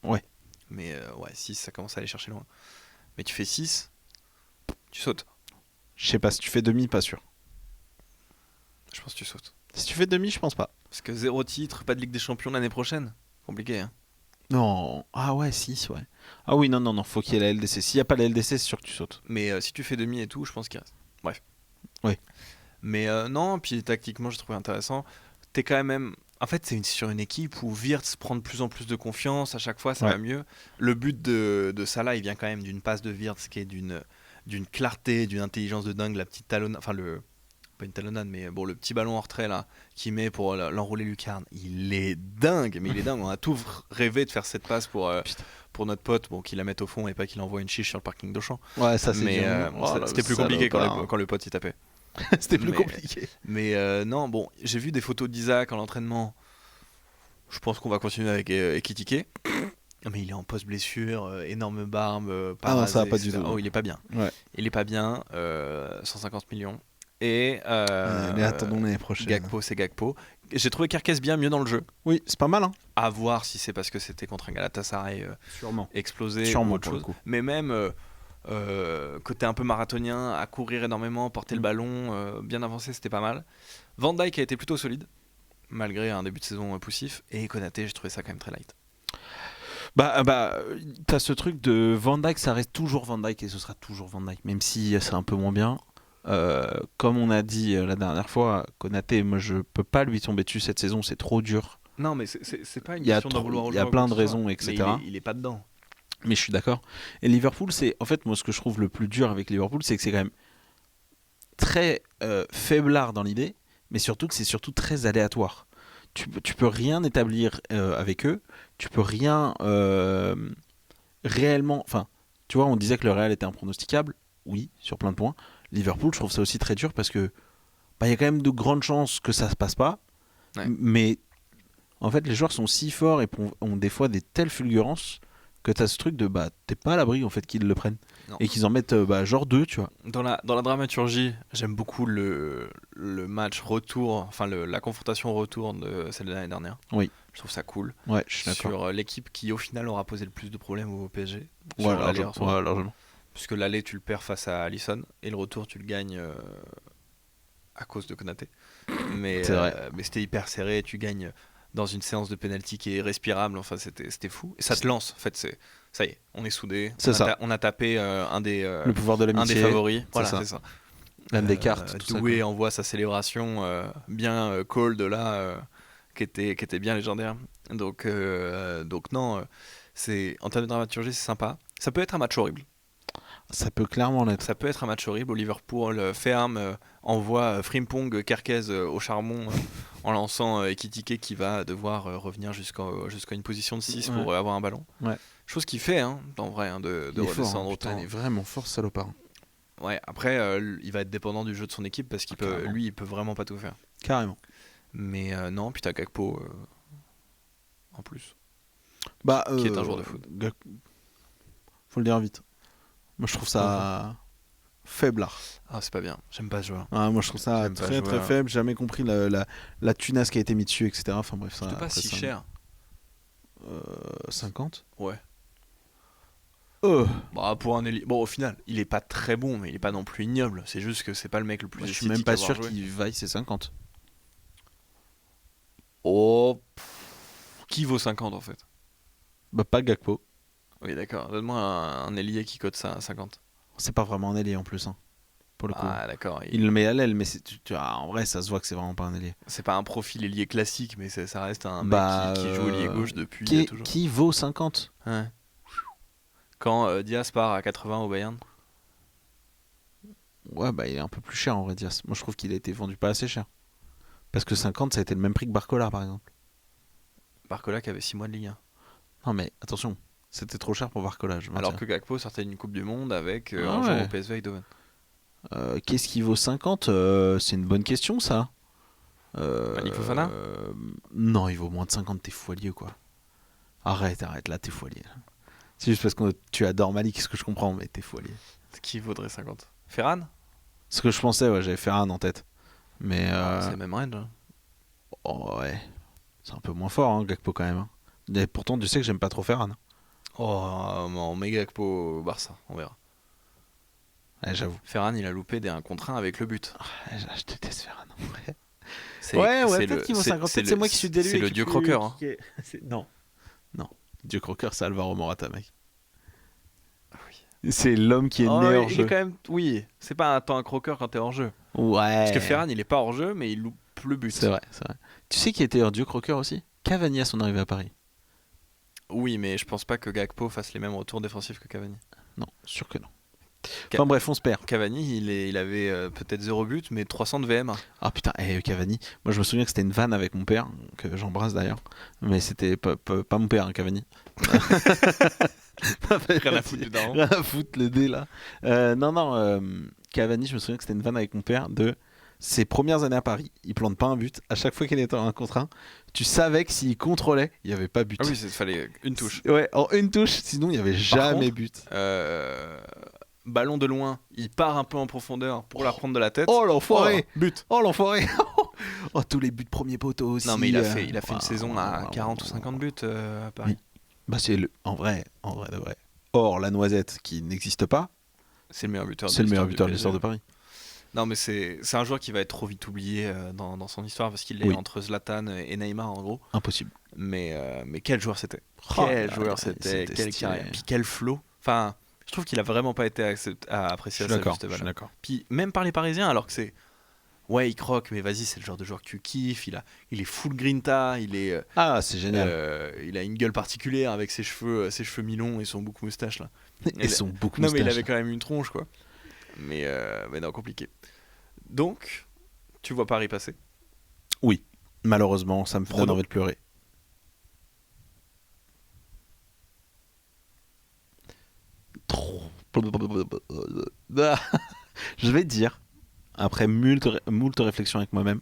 Ouais. Mais ouais, 6 ça commence à aller chercher loin. Mais tu fais 6, tu sautes. Je sais pas, si tu fais demi, pas sûr. Je pense que tu sautes. Si tu fais demi, je pense pas. Parce que 0 titre, pas de Ligue des Champions l'année prochaine. Compliqué, hein. Non. Ah ouais, 6, ouais. Ah oui, non, faut qu'il y ait la LDC. S'il n'y a pas la LDC, c'est sûr que tu sautes. Mais si tu fais demi et tout, je pense qu'il reste. Bref. Oui. Mais non, puis tactiquement, j'ai trouvé intéressant. T'es quand même. En fait, c'est sur une équipe où Wirtz prend de plus en plus de confiance. À chaque fois, ça Ouais. va mieux. Le but de Salah, il vient quand même d'une passe de Wirtz qui est d'une clarté, d'une intelligence de dingue. La petite talonnade. Enfin, pas une talonnade, mais bon, le petit ballon en retrait là, qu'il met pour l'enrouler lucarne. Il est dingue, mais il est dingue. On a tout rêvé de faire cette passe pour notre pote, bon, qu'il la mette au fond et pas qu'il envoie une chiche sur le parking d'Auchan. Ouais, ça c'est Mais dur. Oh là, c'était plus compliqué quand le pote y tapait. C'était plus Mais- compliqué. Mais non, bon, j'ai vu des photos d'Isaac en entraînement. Je pense qu'on va continuer avec Ekitike. Mais il est en post-blessure, énorme barbe, pas Ah non, ça va rasé, pas du etc. tout. Oh, il est pas bien. Ouais. Il est pas bien. 150 millions. Et Mais attendons l'année prochaine. Gakpo, c'est Gakpo. J'ai trouvé Kerkez bien mieux dans le jeu. Oui, c'est pas mal, hein. À voir si c'est parce que c'était contre un Galatasaray Sûrement. explosé Sûrement, ou autre pour le chose. coup. Mais même côté un peu marathonien, à courir énormément, porter le ballon, bien avancé, c'était pas mal. Van Dijk a été plutôt solide, malgré un début de saison poussif. Et Konaté, j'ai trouvé ça quand même très light. T'as ce truc de Van Dijk, ça reste toujours Van Dijk et ce sera toujours Van Dijk, même si c'est un peu moins bien. Comme on a dit la dernière fois, Konaté, moi je peux pas lui tomber dessus cette saison, c'est trop dur. Non, mais c'est pas une Il y a question d'en trop- vouloir au il y a joueur ou plein quoi de que ce soit. raisons, Mais etc. il est pas dedans. Mais je suis d'accord. Et Liverpool, c'est en fait moi ce que je trouve le plus dur avec Liverpool, c'est que c'est quand même très faiblard dans l'idée, mais surtout que c'est surtout très aléatoire. Tu peux rien établir avec eux, tu peux rien réellement. Enfin, tu vois, on disait que le Real était impronosticable, oui, sur plein de points. Liverpool, je trouve ça aussi très dur parce que il y a quand même de grandes chances que ça se passe pas, Ouais. mais en fait, les joueurs sont si forts et ont des fois des telles fulgurances que tu as ce truc de t'es pas à l'abri en fait qu'ils le prennent Non. et qu'ils en mettent genre 2, tu vois. Dans la dramaturgie, j'aime beaucoup le match retour, enfin la confrontation retour de celle de l'année dernière. Oui. Je trouve ça cool. Ouais, je suis d'accord. Sur l'équipe qui au final aura posé le plus de problèmes au PSG. Ouais, Sur l'aller, largement. en soi. Ouais, largement. Puisque l'aller tu le perds face à Alisson et le retour tu le gagnes à cause de Konaté. Mais, C'est vrai. mais c'était hyper serré, tu gagnes dans une séance de penalty qui est respirable, enfin c'était fou. Et ça te lance, en fait, ça y est, on est soudés. C'est ça. On a tapé un des Le pouvoir de un l'amitié. des favoris. Voilà, ça. c'est ça. L'âme des cartes. Tout ça, Doué quoi. envoie sa célébration bien cold là, qui était bien légendaire. Donc non, c'est en termes de dramaturgie, c'est sympa. Ça peut être un match horrible. Ça peut clairement l'être. Ça peut être un match horrible. Au Liverpool, ferme, envoie Frimpong, Kerkez au charbon en lançant Ekitike qui va devoir revenir jusqu'à une position de 6 pour avoir un ballon. Ouais. Chose qu'il fait, hein, en vrai, hein, de Il est fort, redescendre hein, putain, autant. il est vraiment fort, ce salopard. Ouais, après, il va être dépendant du jeu de son équipe parce qu'il Carrément. il peut vraiment pas tout faire. Carrément. Mais non, puis t'as Gakpo en plus. Qui est un joueur de foot. Faut le dire vite. Moi, je trouve ça faiblard. Ah, c'est pas bien. J'aime pas ce joueur. Ah, moi, je trouve ça J'aime pas très ce très joueur. faible. J'ai jamais compris la tunasse qui a été mise dessus, etc. Enfin bref, ça. C'était pas après, si ça- cher. 50. Ouais. Moi, Pour un ailier. Bon, au final, il est pas très bon, mais il est pas non plus ignoble. C'est juste que c'est pas le mec le plus je suis esthétique même pas à avoir sûr joué. qu'il vaille ses 50. Oh. Qui vaut 50 en fait? Pas Gakpo. Oui, d'accord. Donne-moi un ailier qui cote ça à 50. C'est pas vraiment un ailier en plus, hein, pour le coup. Ah, d'accord. Il le met à l'aile, mais en vrai, ça se voit que c'est vraiment pas un ailier. C'est pas un profil ailier classique, mais ça reste un Bah, mec qui joue ailier gauche depuis Qui toujours. vaut 50? Ouais. quand Diaz part à 80 au Bayern. Ouais, bah il est un peu plus cher en vrai, Diaz. Moi je trouve qu'il a été vendu pas assez cher. Parce que 50, ça a été le même prix que Barcola par exemple. Barcola qui avait 6 mois de Ligue 1. Non mais attention, c'était trop cher pour Barcola, je Alors maintiens. que Gakpo sortait d'une Coupe du Monde avec Ah un joueur ouais. au PSV Eindhoven. Qu'est-ce qui vaut 50? C'est une bonne question ça. Malik Fofana Non, il vaut moins de 50, t'es foilier quoi. Arrête, là t'es foilier. C'est juste parce que tu adores Malik, ce que je comprends, mais t'es foilier. Qui vaudrait 50? Ferran? Ce que je pensais, ouais, j'avais Ferran en tête. Mais C'est le même range. Hein. oh, ouais, c'est un peu moins fort, hein, Gakpo quand même. Hein. Et pourtant, tu sais que j'aime pas trop Ferran. On met Gakpo au Barça, on verra. Ouais, j'avoue. Ferran, il a loupé un contre 1 avec le but. Ouais, je déteste Ferran. Ouais, C'est- ouais, c'est peut-être le- qu'il vaut 50. Peut-être le- c'est moi qui suis délu. C'est et le qui dieu plus- croqueur. Hein. qui est- Non. Non. Dieu croqueur, c'est Alvaro Morata, mec. C'est l'homme qui est Oh, né il hors est jeu. quand même. Oui, c'est pas un croqueur quand t'es hors jeu. Ouais. Parce que Ferran, il est pas hors jeu, mais il loupe le but. C'est vrai, c'est vrai. Tu sais qui était un dieu croqueur aussi? Cavani à son arrivée à Paris. Oui, mais je pense pas que Gakpo fasse les mêmes retours défensifs que Cavani. Non, sûr que non. Ca- Enfin bref, on se perd. Cavani, il avait peut-être 0 but, mais 300 de VM. Ah putain, Cavani. Moi je me souviens que c'était une vanne avec mon père, que j'embrasse d'ailleurs. Mais c'était pas mon père, hein, Cavani. Rien à foutre du daron. Rien à foutre le dé là. Non, Cavani, je me souviens que c'était une vanne avec mon père de ses premières années à Paris. Il plante pas un but. À chaque fois qu'il était en 1 contre 1, tu savais que s'il contrôlait, il n'y avait pas but. Ah oui, il fallait une touche. Ouais, en une touche, sinon il n'y avait jamais contre, but. Ballon de loin, il part un peu en profondeur pour la prendre de la tête. Oh l'enfoiré! But. Oh l'enfoiré! Oh tous les buts premier poteau aussi. Non mais il a fait une Waouh, saison à waouh, 40 ou waouh. 50 buts à Paris. Bah c'est en vrai de vrai. Or la noisette qui n'existe pas, C'est le meilleur buteur. c'est le meilleur buteur de du l'histoire de PSG. Paris. Non mais c'est un joueur qui va être trop vite oublié dans son histoire parce qu'il est Oui. entre Zlatan et Neymar en gros. Impossible. Mais quel joueur c'était. Oh Quel là joueur là, c'était. Quel stylé. carrière. Puis quel flow. Enfin, je trouve qu'il a vraiment pas été Je apprécié suis à sa d'accord. juste Je suis valeur. d'accord. Puis même par les Parisiens, alors que c'est. Ouais, il croque, mais vas-y, c'est le genre de joueur que tu kiffes. Il est full grinta, Ah c'est génial. il a une gueule particulière avec ses cheveux mi-longs et son bouc moustache là. Ils sont beaucoup. Non, mais il moustaches. avait quand même une tronche quoi. Mais non, compliqué. Donc, tu vois Paris passer. Malheureusement, ça me donne Prono. envie de pleurer. Trop. Je vais te dire, après moult réflexions avec moi-même,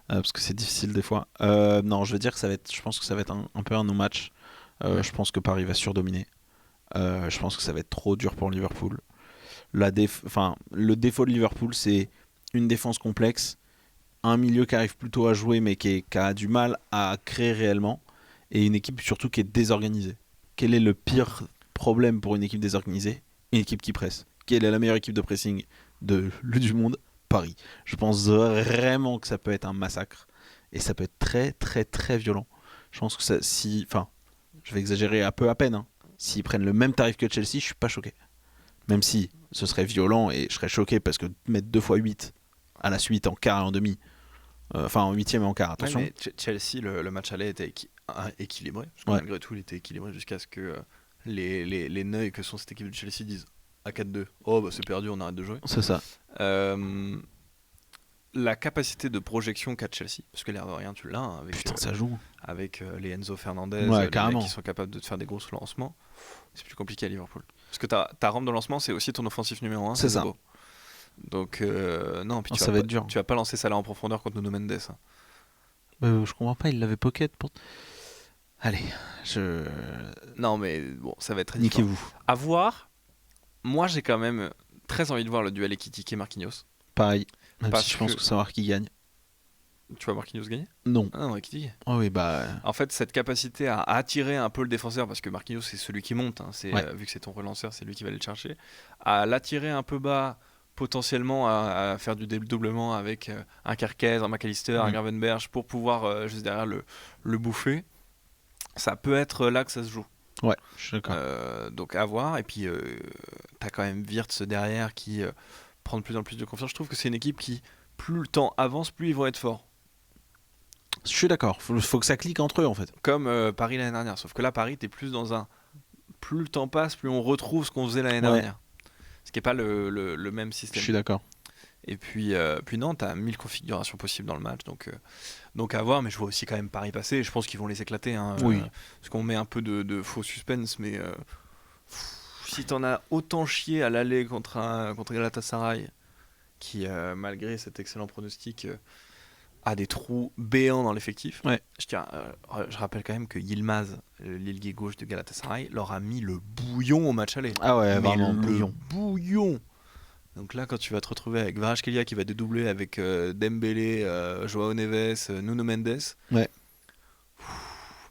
parce que c'est difficile des fois. Non, je vais dire que je pense que ça va être un peu un non-match. Ouais. Je pense que Paris va surdominer. Je pense que ça va être trop dur pour Liverpool. Le défaut de Liverpool, c'est une défense complexe, un milieu qui arrive plutôt à jouer mais qui a du mal à créer réellement, et une équipe surtout qui est désorganisée. Quel est le pire problème pour une équipe désorganisée? Une équipe qui presse. Quelle est la meilleure équipe de pressing du monde? Paris. Je pense vraiment que ça peut être un massacre, et ça peut être très très très violent. Je pense que je vais exagérer un peu à peine, hein. S'ils prennent le même tarif que Chelsea, je suis pas choqué. Même si ce serait violent et je serais choqué parce que mettre 2 fois 8 à la suite en quart et en demi, enfin en huitième et en quart, attention. Ouais, mais Chelsea, le match aller était équilibré. Parce que Ouais. malgré tout, il était équilibré jusqu'à ce que les neuils que sont cette équipe de Chelsea disent à 4-2. Oh, bah c'est perdu, on arrête de jouer. C'est ça. La capacité de projection qu'a Chelsea, parce que l'air de rien, tu l'as, hein, Putain, ça joue. avec les Enzo Fernandez, Ouais, les carrément. mecs qui sont capables de te faire des gros lancements. C'est plus compliqué à Liverpool. Parce que ta rampe de lancement, c'est aussi ton offensif numéro 1. C'est ça. Bobo. Donc, non, puis Ça va être dur. tu vas pas lancer ça là en profondeur contre Nuno Mendes. Hein. Je comprends pas, il l'avait pocket. Allez, Non, mais bon, ça va être très différent. niquez-vous. À voir, moi j'ai quand même très envie de voir le duel Ekitike et Marquinhos. Pareil. Même Parce si je pense que- que savoir qui gagne. Tu vois Marquinhos gagner? Non. Ah non, Ekitike. Oh oui, bah. En fait, cette capacité à attirer un peu le défenseur, parce que Marquinhos c'est celui qui monte, hein, Ouais. vu que c'est ton relanceur, c'est lui qui va aller le chercher, à l'attirer un peu bas, potentiellement à faire du dédoublement avec un Kerkez, un McAllister, un Gravenberch, pour pouvoir juste derrière le bouffer. Ça peut être là que ça se joue. Ouais, je suis d'accord. Donc à voir. Et puis t'as quand même Wirtz derrière qui prend de plus en plus de confiance. Je trouve que c'est une équipe qui, plus le temps avance, plus ils vont être forts. Je suis d'accord. Faut que ça clique entre eux en fait. Comme Paris l'année dernière. Sauf que là, Paris, t'es plus plus le temps passe, plus on retrouve ce qu'on faisait l'année dernière. Ce qui n'est pas le même Je système. suis d'accord. Et puis non, t'as 1000 configurations possibles dans le match, donc à voir. Mais je vois aussi quand même Paris passer. Et je pense qu'ils vont les éclater. Oui. Parce qu'on met un peu de faux suspense, mais si t'en as autant chié à l'aller contre Galatasaray, qui malgré cet excellent pronostic a des trous béants dans l'effectif. Ouais. Je rappelle quand même que Yilmaz, l'ailier gauche de Galatasaray, leur a mis le bouillon au match aller. Ah ouais, Mais vraiment, le bouillon. Donc là, quand tu vas te retrouver avec Kvaratskhelia qui va dédoubler avec Dembélé, Joao Neves, Nuno Mendes. Ouais.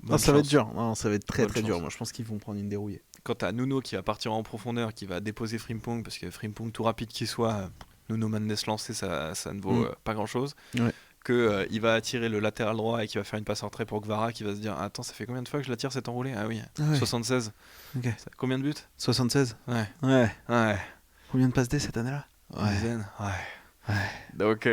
Bonne Ça va être chance. dur. Non, ça va être très Bonne très dur. chance. Moi, je pense qu'ils vont prendre une dérouillée. Quand t'as Nuno qui va partir en profondeur, qui va déposer Frimpong, parce que Frimpong, tout rapide qu'il soit, Nuno Mendes lancé, ça ne vaut pas grand-chose. Ouais. Il va attirer le latéral droit et qui va faire une passe en retrait pour Kvara, qui va se dire attends, ça fait combien de fois que je la tire cette enroulée? Ah oui, Ah ouais. 76. Ok. Combien de buts? 76. Ouais. Ouais. Combien de passes D cette année-là? Une dizaine. Ouais. Donc,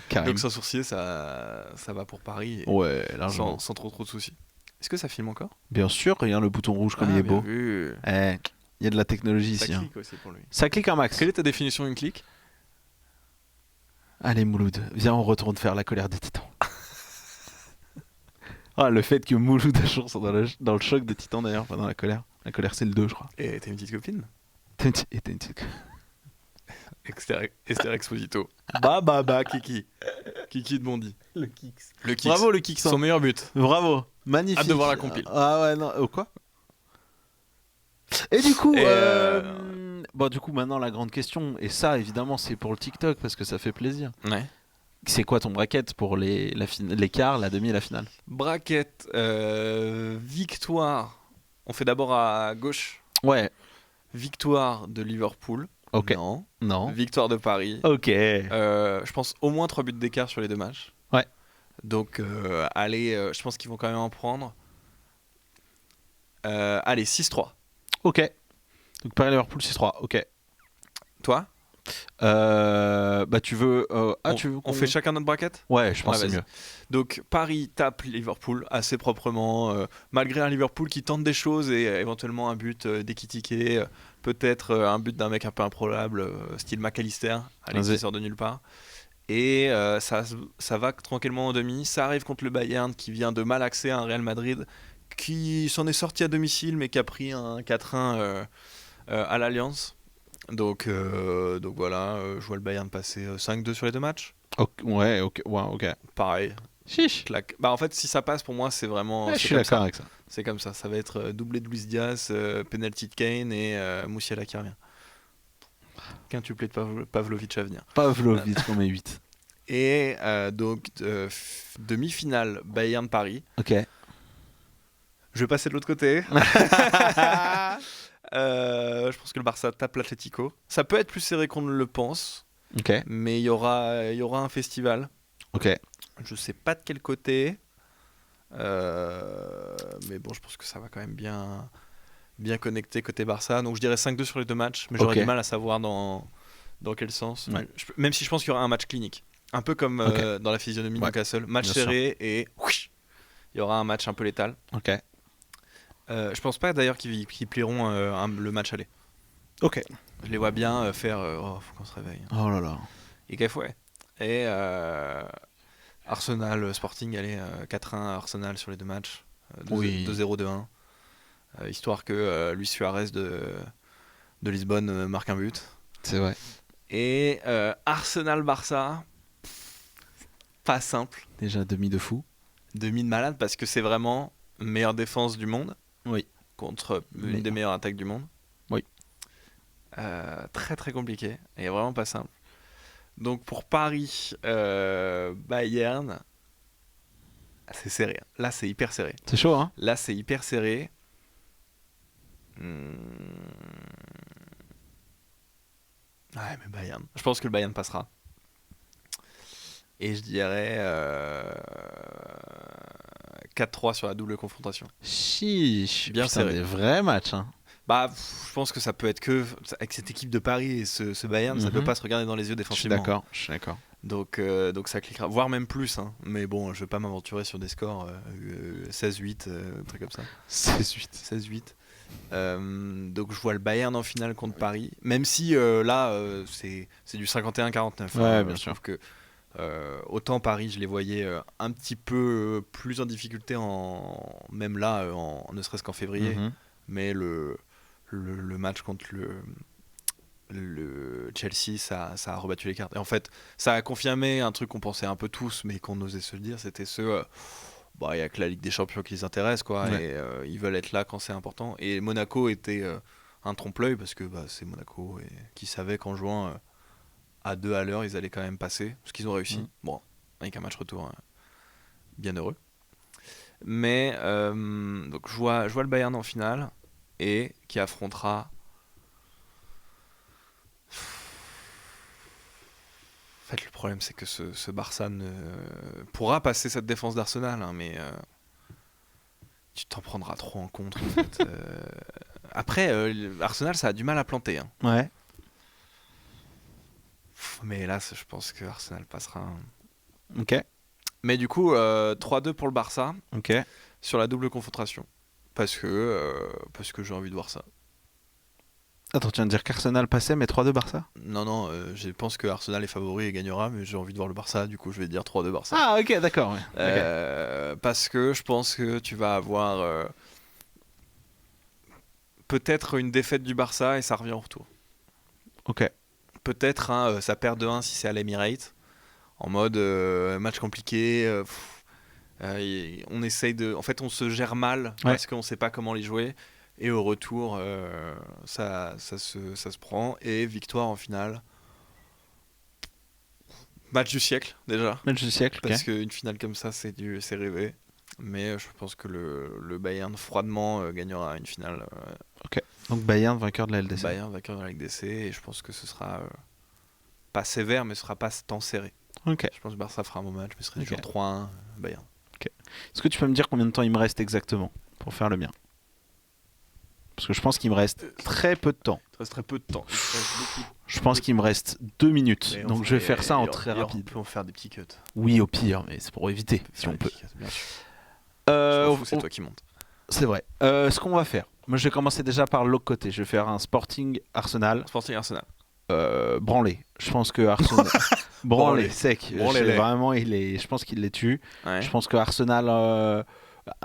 Carrément. donc sans sourcier, ça va pour Paris. Et Ouais, largement. sans trop de soucis. Est-ce que ça filme encore? Bien sûr, regarde le bouton rouge comme il est bien beau. vu. Il y a de la technologie Ça ici. Hein. clique aussi pour lui. Ça clique un max. Quelle est ta définition d'une clique? Allez Mouloud, viens on retourne faire la colère des titans. Le fait que Mouloud et Jour sont dans le choc des titans d'ailleurs, pas dans la colère. La colère c'est le 2 je crois. Et t'as une petite copine? Et t'as une petite- Esther Exposito. Kiki. Kiki de Bondy. Le Kix. Le Kix. Bravo le Kix. Son meilleur but. Bravo. Magnifique. Hâte de voir la compile. Ah ouais non, quoi? Et du coup, Et bon du coup maintenant la grande question, et ça évidemment c'est pour le TikTok parce que ça fait plaisir. Ouais. C'est quoi ton bracket pour les quart, la demi et la finale? Braquette. Victoire. On fait d'abord à gauche. Ouais. Victoire de Liverpool. Ok. Non. Victoire de Paris. Ok. Je pense au moins 3 buts d'écart sur les deux matchs. Ouais. Donc, je pense qu'ils vont quand même en prendre. Allez, 6-3. Ok. Donc Paris-Liverpool 6-3. Ok. Toi? Tu veux. Tu veux on qu'on- fait chacun notre braquette? Ouais, je pense Ouais, que c'est vas-y. mieux. Donc Paris tape Liverpool assez proprement, malgré un Liverpool qui tente des choses et éventuellement un but d'Ekitike, peut-être un but d'un mec un peu improbable, style McAllister, allez, Vas-y. qui sort de nulle part. Et ça va tranquillement en demi. Ça arrive contre le Bayern qui vient de malaxer un Real Madrid qui s'en est sorti à domicile mais qui a pris un 4-1 à l'Alliance. Donc voilà, je vois le Bayern passer 5-2 sur les deux matchs. Ouais, ok. Pareil. Chiche. Clac. Bah en fait si ça passe pour moi c'est vraiment Ouais, je c'est suis comme d'accord ça. avec ça. C'est comme ça va être doublé de Luis Diaz, penalty de Kane et Moussiala qui revient. Quintuplé de Pavlovic à venir. Pavlovic pour mes 8. Et donc demi-finale Bayern-Paris. Ok. Je vais passer de l'autre côté. Je pense que le Barça tape l'Atlético. Ça peut être plus serré qu'on ne le pense, Ok. mais il y aura un festival. Ok. Je sais pas de quel côté, mais bon, je pense que ça va quand même bien connecté côté Barça. Donc je dirais 5-2 sur les deux matchs, mais j'aurais Ok. du mal à savoir dans quel sens. Ouais. Même si je pense qu'il y aura un match clinique, un peu comme Ok. dans la physionomie de Ouais. Newcastle, match Bien serré et il y aura un match un peu létal. Ok. Je pense pas d'ailleurs qu'ils plieront le match aller. Ok. Je les vois bien faire faut qu'on se réveille. Oh là là. Et qu'elle ouais. Et Arsenal Sporting, allez 4-1 à Arsenal sur les deux matchs. 2-0, 2-1. Histoire que Luis Suarez de Lisbonne marque un but. C'est vrai. Et Arsenal-Barça, pas simple. Déjà demi de fou. Demi de malade parce que c'est vraiment meilleure défense du monde. Oui. Contre une Mais- des meilleures attaques du monde. Oui. Très très compliqué et vraiment pas simple. Donc pour Paris, Bayern, c'est serré. Là c'est hyper serré. C'est chaud, hein? Là c'est hyper serré. Ouais mais Bayern. Je pense que le Bayern passera. Et je dirais 4-3 sur la double confrontation. Chiche. Bien Putain, serré. des vrais matchs, hein. Bah, je pense que ça peut être que avec cette équipe de Paris et ce Bayern, ça Mhm. peut pas se regarder dans les yeux Je suis défensivement. d'accord. Je suis d'accord. Donc ça cliquera, voire même plus. Hein. Mais bon, je vais pas m'aventurer sur des scores 16-8, un truc comme ça. 16-8. 16-8. Donc je vois le Bayern en finale contre Paris, même si là c'est du 51-49. Ouais, bien je sûr. trouve que autant Paris je les voyais un petit peu plus en difficulté même là ne serait-ce qu'en février, Mhm. mais le match contre le Chelsea ça a rebattu les cartes. Et en fait ça a confirmé un truc qu'on pensait un peu tous mais qu'on osait se le dire, c'était il y a que la Ligue des Champions qui les intéresse, quoi, Ouais. et ils veulent être là quand c'est important. Et Monaco était un trompe-l'œil parce que c'est Monaco et qui savait qu'en jouant à 2 à l'heure, ils allaient quand même passer, ce qu'ils ont réussi. Mm. Bon, avec un match retour bien heureux. Mais donc je vois le Bayern en finale et qui affrontera. En fait, le problème, c'est que ce Barça ne pourra passer cette défense d'Arsenal, hein, mais tu t'en prendras trop en compte, en fait. Après, Arsenal, ça a du mal à planter, hein. Ouais. Mais hélas, je pense que Arsenal passera, hein. Ok. Mais du coup, 3-2 pour le Barça Ok. sur la double confrontation. Parce que j'ai envie de voir ça. Attends, tu viens de dire qu'Arsenal passait, mais 3-2 Barça? Non, je pense que Arsenal est favori et gagnera, mais j'ai envie de voir le Barça, du coup je vais dire 3-2 Barça. Ah, ok, d'accord. Ouais. Parce que je pense que tu vas avoir peut-être une défaite du Barça et ça revient en retour. Ok. Peut-être ça perd de 1 si c'est à l'Emirates, en mode match compliqué. On essaye de. En fait, on se gère mal parce qu'on sait pas comment les jouer. Et au retour, ça se prend. Et victoire en finale. Match du siècle, déjà. Match du siècle, ok. Parce qu'une finale comme ça, c'est rêvé. Mais je pense que le Bayern froidement gagnera une finale. Donc Bayern, vainqueur de la LDC. Bayern vainqueur de la LDC. Et je pense que ce sera pas sévère, mais ce sera pas tant serré. Ok. Je pense que Barça fera un bon match, mais ce serait Ok. toujours 3-1 Bayern. Est-ce que tu peux me dire combien de temps il me reste exactement pour faire le mien? Parce que je pense qu'il me reste très peu de temps. Il te reste très peu de temps. Il te reste beaucoup. Je pense qu'il me reste 2 minutes. Mais Donc je vais faire ça en très rapide. On peut en faire des petits cuts. Oui, au pire, mais c'est pour éviter, si on peut. Bien sûr. Je m'en fous, c'est toi qui montes. C'est vrai. Ce qu'on va faire. Moi, je vais commencer déjà par l'autre côté. Je vais faire un Sporting Arsenal. Sporting Arsenal. Branlé. Je pense que Arsenal. Branlé, sec. Branlé-les. Vraiment, je pense qu'il les tue. Ouais. Je pense que Arsenal.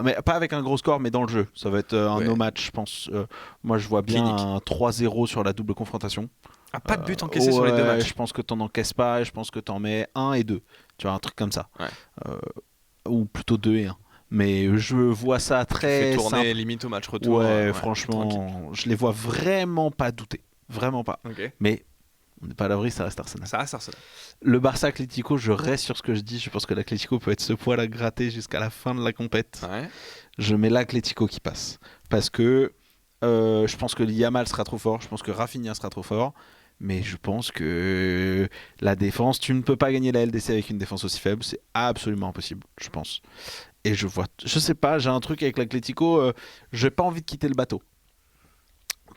Mais pas avec un gros score, mais dans le jeu. Ça va être un no match, je pense. Moi, je vois bien Clinique. un 3-0 sur la double confrontation. Ah, pas de but encaissé sur les deux matchs. Je pense que t'en encaisses pas. Et je pense que t'en mets 1 et 2. Tu vois, un truc comme ça. Ouais. Ou plutôt 2 et 1. Mais je vois ça très Fait tourner simple. limite au match retour. Ouais, franchement, tranquille. je les vois vraiment pas douter. Vraiment pas. Ok. Mais on n'est pas à l'abri, ça reste Arsenal. Ça reste Arsenal. Le Barça Atlético, je reste sur ce que je dis. Je pense que l'Atlético peut être ce poil à gratter jusqu'à la fin de la compète. Ouais. Je mets l'Atlético qui passe. Parce que je pense que Yamal sera trop fort. Je pense que Rafinha sera trop fort. Mais je pense que la défense, tu ne peux pas gagner la LDC avec une défense aussi faible. C'est absolument impossible, je pense. Et je sais pas, j'ai un truc avec l'Atlético. J'ai pas envie de quitter le bateau.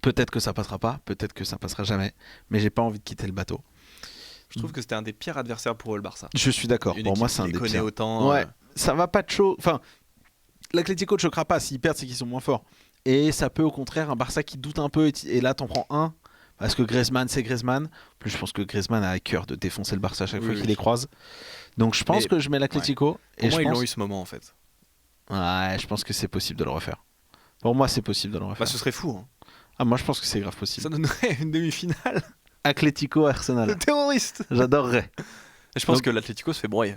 Peut-être que ça passera pas, peut-être que ça passera jamais. Mais j'ai pas envie de quitter le bateau. Je trouve que c'était un des pires adversaires pour eux, le Barça. Je suis d'accord. Une Pour moi, équipe c'est un qui les des connaît pires. autant. Ouais, ça va pas de chaud. Enfin, l'Atlético ne choquera pas. S'ils perdent, c'est qu'ils sont moins forts. Et ça peut au contraire un Barça qui doute un peu. Et là, t'en prends un. Parce que Griezmann, c'est Griezmann. En plus, je pense que Griezmann a à cœur de défoncer le Barça à chaque fois qu'il les croise. Donc, je pense que je mets l'Atlético. Pour moi, je ils pense... l'ont eu ce moment en fait. Ouais, je pense que c'est possible de le refaire. Pour moi, c'est possible de le refaire. Bah, ce serait fou. Hein. Ah, moi, je pense que c'est grave possible. Ça donnerait une demi-finale Atlético de Arsenal. terroristes. J'adorerais. Je pense Donc- que l'Atlético se fait broyer.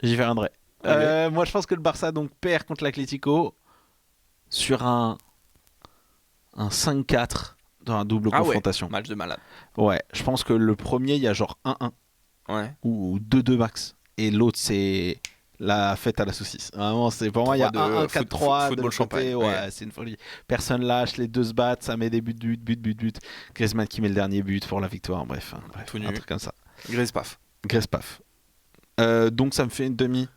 J'y viendrai. Ok. Moi, je pense que le Barça donc perd contre l'Atlético sur un 5-4 dans un double confrontation. Match de malade. Ouais, je pense que le premier, il y a genre 1-1 Ouais. ou 2-2 max. Et l'autre, c'est la fête à la saucisse. Vraiment, c'est pour moi, il y a 1-1, 4-3. Football champagne. Ouais, c'est une folie. Personne lâche, les deux se battent, ça met des buts. Griezmann qui met le dernier but pour la victoire. Bref, Tout nu. un truc comme ça. Griezpaf. Griezpaf. Donc ça me fait une demi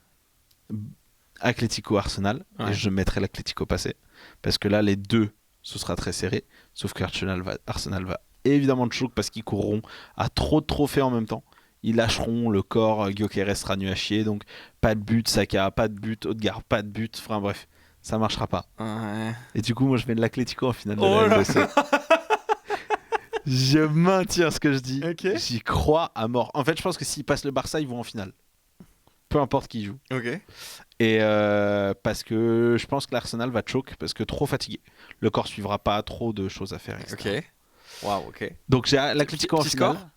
Atlético Arsenal. Ouais. Et je mettrai l'Atlético passé. Parce que là, les deux, ce sera très serré. Sauf que Arsenal va évidemment de choc parce qu'ils courront à trop de trophées en même temps. Ils lâcheront le corps, Gyökeres sera nu à chier. Donc pas de but, Saka, pas de but, Odegaard, pas de but. Enfin bref, ça marchera pas. Ouais. Et du coup, moi, je mets de l'Atlético en finale de Oh la là LDC. Je maintiens ce que je dis. Ok. J'y crois à mort. En fait, je pense que s'ils passent le Barça, ils vont en finale. Peu importe qui joue. Ok. Et parce que je pense que l'Arsenal va choke parce que trop fatigué. Le corps suivra pas, trop de choses à faire. Etc. Ok. Waouh, ok. Donc j'ai l'Atlético en Petit finale. score.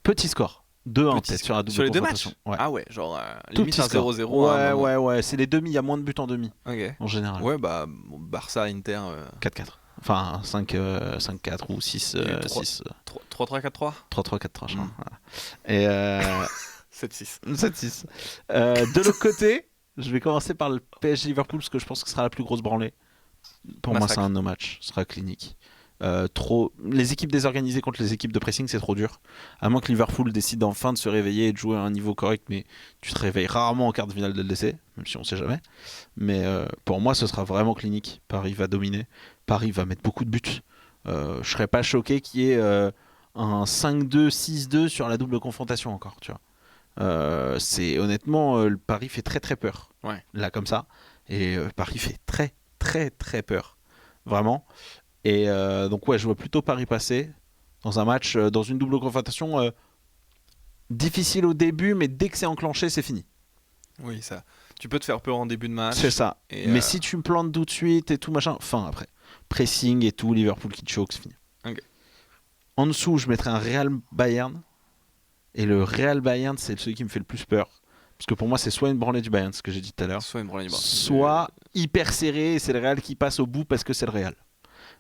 Petit score. 2-1 Petit peut-être score. sur la double Sur les deux confrontation. matchs. Ouais. Ah ouais, genre Tout limite petit un score. 0-0. à un moment. Ouais. C'est les demi. Il y a moins de buts en demi Ok. en général. Ouais, bah bon, Barça, Inter. 4-4. Enfin 5-4 ou 6 trois- 6 3-3-4-3. 3-3-4-3 je crois. Mm. Voilà. Et 7-6. 7-6. De l'autre côté, je vais commencer par le PSG Liverpool parce que je pense que ce sera la plus grosse branlée. Pour moi, Massacre. c'est un no-match. Ce sera clinique. Les équipes désorganisées contre les équipes de pressing, c'est trop dur. À moins que Liverpool décide enfin de se réveiller et de jouer à un niveau correct, mais tu te réveilles rarement en quart de finale de LDC, même si on sait jamais. Mais pour moi, ce sera vraiment clinique. Paris va dominer. Paris va mettre beaucoup de buts. Je serais pas choqué qu'il y ait un 5-2, 6-2 sur la double confrontation encore. Tu vois. C'est honnêtement, le Paris fait très très peur. Ouais. Là comme ça. Et Paris fait très très très peur. Vraiment. Et donc ouais, je vois plutôt Paris passer dans un match, dans une double confrontation difficile au début, mais dès que c'est enclenché, c'est fini. Oui, ça. Tu peux te faire peur en début de match. C'est ça. Et, Mais si tu me plantes tout de suite et tout machin, fin après. Pressing et tout, Liverpool qui choke, c'est fini. Ok. En dessous, je mettrais un Real Bayern. Et le Real Bayern, c'est celui qui me fait le plus peur. Parce que pour moi, c'est soit une branlée du Bayern, ce que j'ai dit tout à l'heure, Soit une branlée libre. soit hyper serré et c'est le Real qui passe au bout parce que c'est le Real.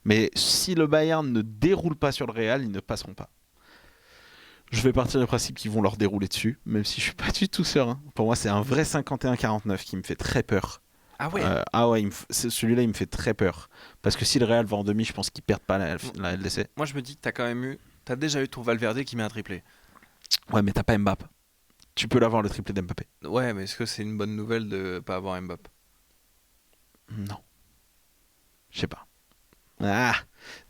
Mais si le Bayern ne déroule pas sur le Real, ils ne passeront pas. Je vais partir du principe qu'ils vont leur dérouler dessus, même si je suis pas du tout serein. Pour moi, c'est un vrai 51-49 qui me fait très peur. Ah ouais. Celui-là, il me fait très peur. Parce que si le Real va en demi, je pense qu'ils perdent pas la LDC. Moi, je me dis que t'as déjà eu ton Valverde qui met un triplé. Ouais, mais t'as pas Mbappé. Tu peux l'avoir le triplé d'Mbappé. Ouais, mais est-ce que c'est une bonne nouvelle de pas avoir Mbappé? Non. Je sais pas. Ah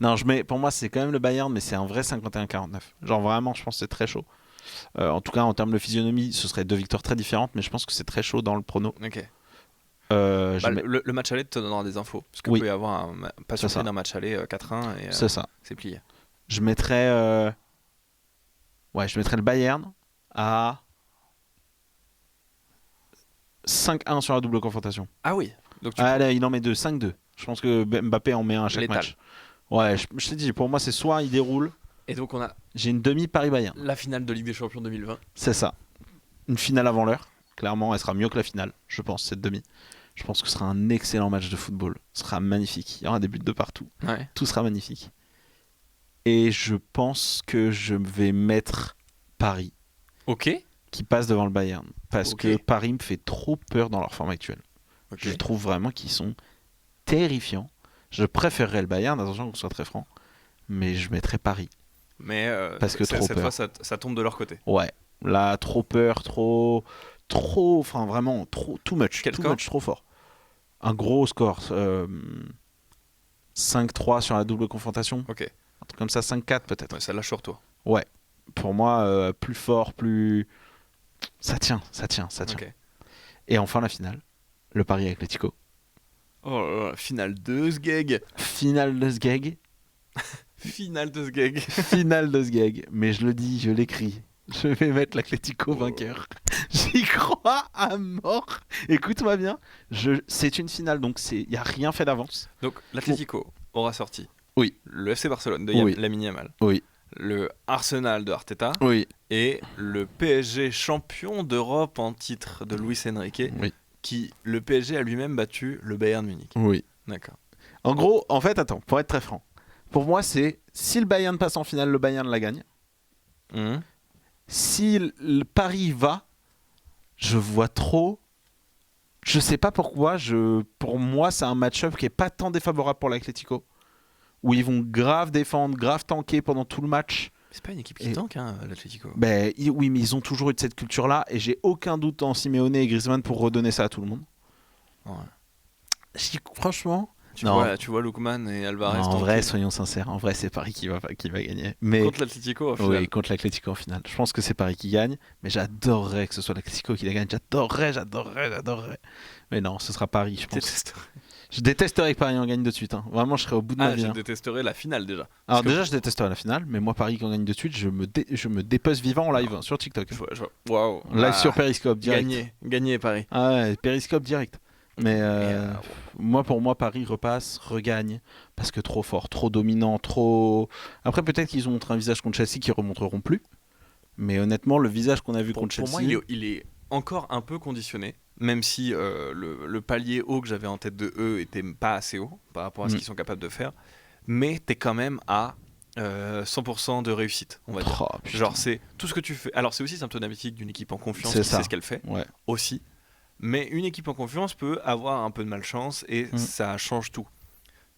non, pour moi, c'est quand même le Bayern, mais c'est un vrai 51-49. Genre vraiment, je pense que c'est très chaud. En tout cas, en termes de physionomie, ce serait deux victoires très différentes, mais je pense que c'est très chaud dans le prono. Ok. Je Bah, mets- le match aller te donnera des infos. Parce qu'il Oui. peut y avoir pas C'est surpris ça. d'un match aller 4-1 et C'est ça. c'est plié. Je mettrais, je mettrais le Bayern à 5-1 sur la double confrontation. Ah oui. Donc tu Là, il en met 2, 5-2. Je pense que Mbappé en met un à chaque Létal. match. Ouais, je t'ai dit, pour moi, c'est soit il déroule. Et donc on a J'ai une demi Paris-Bayern. la finale de Ligue des Champions 2020. C'est ça. Une finale avant l'heure. Clairement, elle sera mieux que la finale, je pense, cette demi. Je pense que ce sera un excellent match de football. Ce sera magnifique. Il y aura des buts de partout. Ouais. Tout sera magnifique. Et je pense que je vais mettre Paris, Ok. qui passe devant le Bayern. Parce Ok. que Paris me fait trop peur dans leur forme actuelle. Ok. Je trouve vraiment qu'ils sont terrifiants. Je préférerais le Bayern, attention qu'on soit très franc. Mais je mettrais Paris. Mais Parce que trop cette peur. fois, ça tombe de leur côté. Ouais. Là, trop peur, enfin vraiment, too much. Quel Too score much, trop fort. Un gros score. 5-3 sur la double confrontation. Ok. Un truc comme ça, 5-4 peut-être. Ouais, ça lâche sur toi. Ouais. Pour moi, plus fort, plus. Ça tient. Ok. Et enfin, la finale. Le Paris Atlético. Oh là là, finale de Sgeg. Finale de Sgeg. Finale de Sgeg. Finale de Sgeg. Mais je le dis, je l'écris. Je vais mettre l'Atlético Oh. vainqueur. J'y crois à mort. Écoute-moi bien. C'est une finale, donc il n'y a rien fait d'avance. Donc l'Atlético aura sorti. Oui. Le FC Barcelone de Oui. Lamine Yamal. Oui. Le Arsenal de Arteta. Oui. Et le PSG champion d'Europe en titre de Luis Enrique. Oui. Le PSG a lui-même battu le Bayern Munich. Oui. D'accord. En gros, en fait, attends, pour être très franc. Pour moi, c'est si le Bayern passe en finale, le Bayern la gagne. Mhm. Si le Paris va, je vois trop. Je sais pas pourquoi. Pour moi, c'est un match-up qui est pas tant défavorable pour l'Atlético, où ils vont grave défendre, grave tanker pendant tout le match. C'est pas une équipe qui Et- tank, hein, l'Atlético. Oui, mais ils ont toujours eu cette culture-là, et j'ai aucun doute en Simeone et Griezmann pour redonner ça à tout le monde. Ouais. Franchement, Non. Tu vois Lookman et Alvarez. En tranquille. vrai, soyons sincères, en vrai, c'est Paris qui va gagner. Mais Contre l'Atlético, au final. oui, contre l'Atlético en finale. Je pense que c'est Paris qui gagne, mais j'adorerais que ce soit l'Atlético qui la gagne. J'adorerais. Mais non, ce sera Paris, je pense. Détesterais. Je détesterais que Paris en gagne de suite. Hein. Vraiment, je serais au bout de ma vie. Je hein. détesterais la finale déjà. Alors Parce que déjà, je détesterais la finale, mais moi, Paris qui en gagne de suite, je me dépece vivant en live hein, sur TikTok. Waouh. Live sur Periscope, direct. Gagner Paris. Ah ouais, Periscope direct. Mais pour moi, Paris repasse, regagne, parce que trop fort, trop dominant, trop... Après, peut-être qu'ils ont montré un visage contre Chelsea qui ne remonteront plus. Mais honnêtement, le visage qu'on a vu contre Pour Chelsea... moi, il est encore un peu conditionné, même si le palier haut que j'avais en tête de eux était pas assez haut par rapport à ce qu'ils sont capables de faire. Mais t'es quand même à 100% de réussite, on va dire. Oh, putain. Genre, c'est tout ce que tu fais. Alors, c'est aussi symptomatique d'une équipe en confiance C'est qui ça. sait ce qu'elle fait, Ouais. aussi. Mais une équipe en confiance peut avoir un peu de malchance et ça change tout.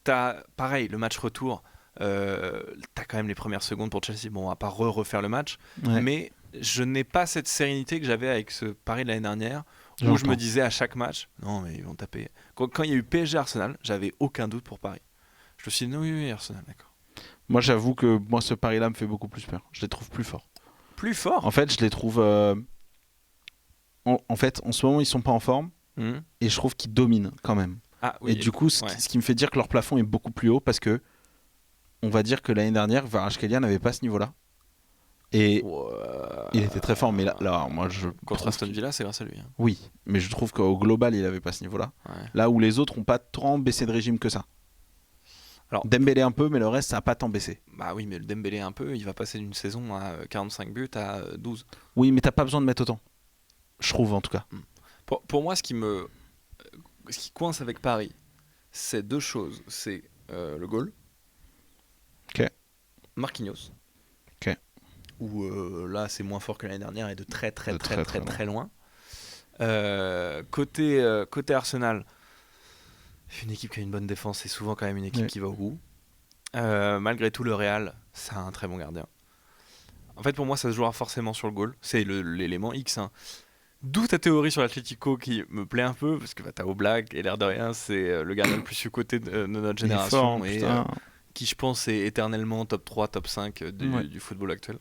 T'as, pareil, le match retour, t'as quand même les premières secondes pour Chelsea. Bon, on va pas refaire le match, Ouais. mais je n'ai pas cette sérénité que j'avais avec ce Paris de l'année dernière, où je J'entends. me disais à chaque match, non mais ils vont taper. Quand il y a eu PSG Arsenal, j'avais aucun doute pour Paris. Je me suis dit, non, oui, Arsenal, d'accord. Moi, j'avoue que moi, ce Paris-là me fait beaucoup plus peur. Je les trouve plus forts. Plus fort. En fait, je les trouve... En fait, en ce moment, ils sont pas en forme, et je trouve qu'ils dominent quand même. Ah, oui, et du coup, ce qui me fait dire que leur plafond est beaucoup plus haut, parce que on va dire que l'année dernière, Kvaratskhelia n'avait pas ce niveau-là. Et il était très fort, mais là moi, je contre trouve Aston Villa, c'est grâce à lui. Hein. Oui, mais je trouve qu'au global, il avait pas ce niveau-là. Ouais. Là où les autres ont pas tant baissé de régime que ça. Alors, Dembélé un peu, mais le reste, ça a pas tant baissé. Bah oui, mais le Dembélé un peu, il va passer d'une saison à 45 buts à 12. Oui, mais t'as pas besoin de mettre autant. Je trouve, en tout cas. Pour moi, ce qui coince avec Paris, c'est deux choses. C'est le goal. Ok. Marquinhos. Ok. Où là, c'est moins fort que l'année dernière et de très loin. Côté Arsenal, une équipe qui a une bonne défense, c'est souvent quand même une équipe qui va au bout. Malgré tout, le Real, ça a un très bon gardien. En fait, pour moi, ça se jouera forcément sur le goal. C'est l'élément X. Hein. D'où ta théorie sur l'Atlético qui me plaît un peu, parce que t'as Oblak, et l'air de rien, c'est le gardien le plus sous-coté de notre génération, et qui, je pense, est éternellement top 3, top 5 du football actuel.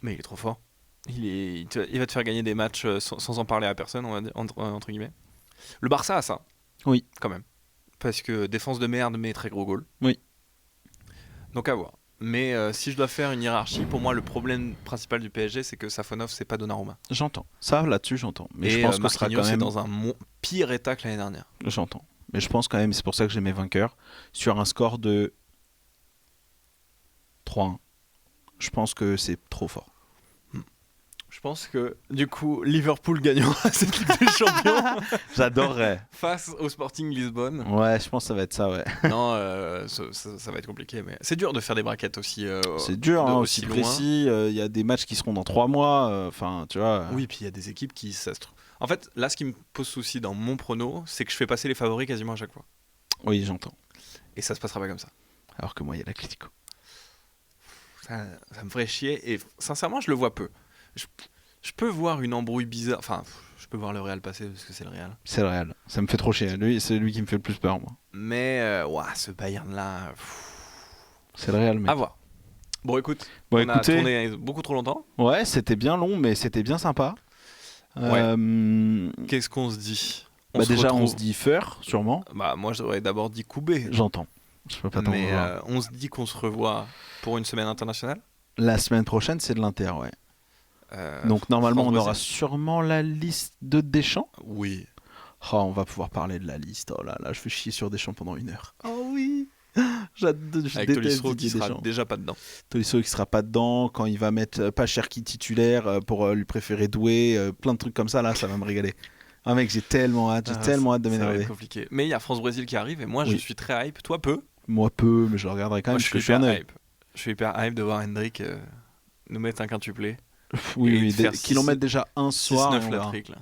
Mais il est trop fort. Il va te faire gagner des matchs sans en parler à personne, on va dire, entre guillemets. Le Barça a ça. Oui. Quand même. Parce que défense de merde, mais très gros goal. Oui. Donc à voir. Mais si je dois faire une hiérarchie, pour moi, le problème principal du PSG, c'est que Safonov, c'est pas Donnarumma. J'entends. Ça, là-dessus, j'entends. Mais et je pense que ce sera Marquinhos quand même... est dans un pire état que l'année dernière. J'entends. Mais je pense quand même, c'est pour ça que j'ai mes vainqueurs, sur un score de 3-1. Je pense que c'est trop fort. Je pense que, du coup, Liverpool gagnera cette Ligue des Champions J'adorerais. face au Sporting Lisbonne. Ouais, je pense que ça va être ça, ouais. Non, ça va être compliqué. Mais c'est dur de faire des braquettes aussi. C'est dur, hein, aussi loin. précis. Il y a des matchs qui seront dans 3 mois. Enfin, tu vois. Oui, puis il y a des équipes qui s'astrent. En fait, là, ce qui me pose souci dans mon prono, c'est que je fais passer les favoris quasiment à chaque fois. Oui, j'entends. Et ça se passera pas comme ça. Alors que moi, il y a l'Atlético. Ça me ferait chier. Et sincèrement, je le vois peu. Je peux voir une embrouille bizarre. Enfin, je peux voir le Real passer parce que c'est le Real. C'est le Real. Ça me fait trop chier. C'est lui qui me fait le plus peur, moi. Mais, ce Bayern-là. C'est le Real, mec. À voir. Bon, écoute, on a tourné beaucoup trop longtemps. Ouais, c'était bien long, mais c'était bien sympa. Ouais. Qu'est-ce qu'on se dit on se dit Feur, sûrement. Bah, moi, j'aurais d'abord dit Koubé. J'entends. Je peux pas t'en vouloir. On se dit qu'on se revoit pour une semaine internationale. La semaine prochaine, c'est de l'Inter, ouais. Donc normalement, on aura France-Brésil. Sûrement la liste de Deschamps. Oui. Oh, on va pouvoir parler de la liste. Oh là là, je fais chier sur Deschamps pendant 1 heure. Oh oui. Je Avec Tolisso qui sera Deschamps. déjà pas dedans. Tolisso qui sera pas dedans. Quand il va mettre pas Cherki titulaire pour lui préférer Doué. Plein de trucs comme ça, là, ça va me régaler. Ah mec, j'ai tellement hâte de Ça va m'énerver. être compliqué. Mais il y a France-Brésil qui arrive et moi, je suis très hype. Toi, peu. Moi peu, mais je le regarderai quand même. Moi, je suis hyper hype. Je suis hyper hype de voir Hendrik nous mettre un quintuplé. Oui, qu'ils en mettent déjà un soir. 6-9 l'Afrique, là.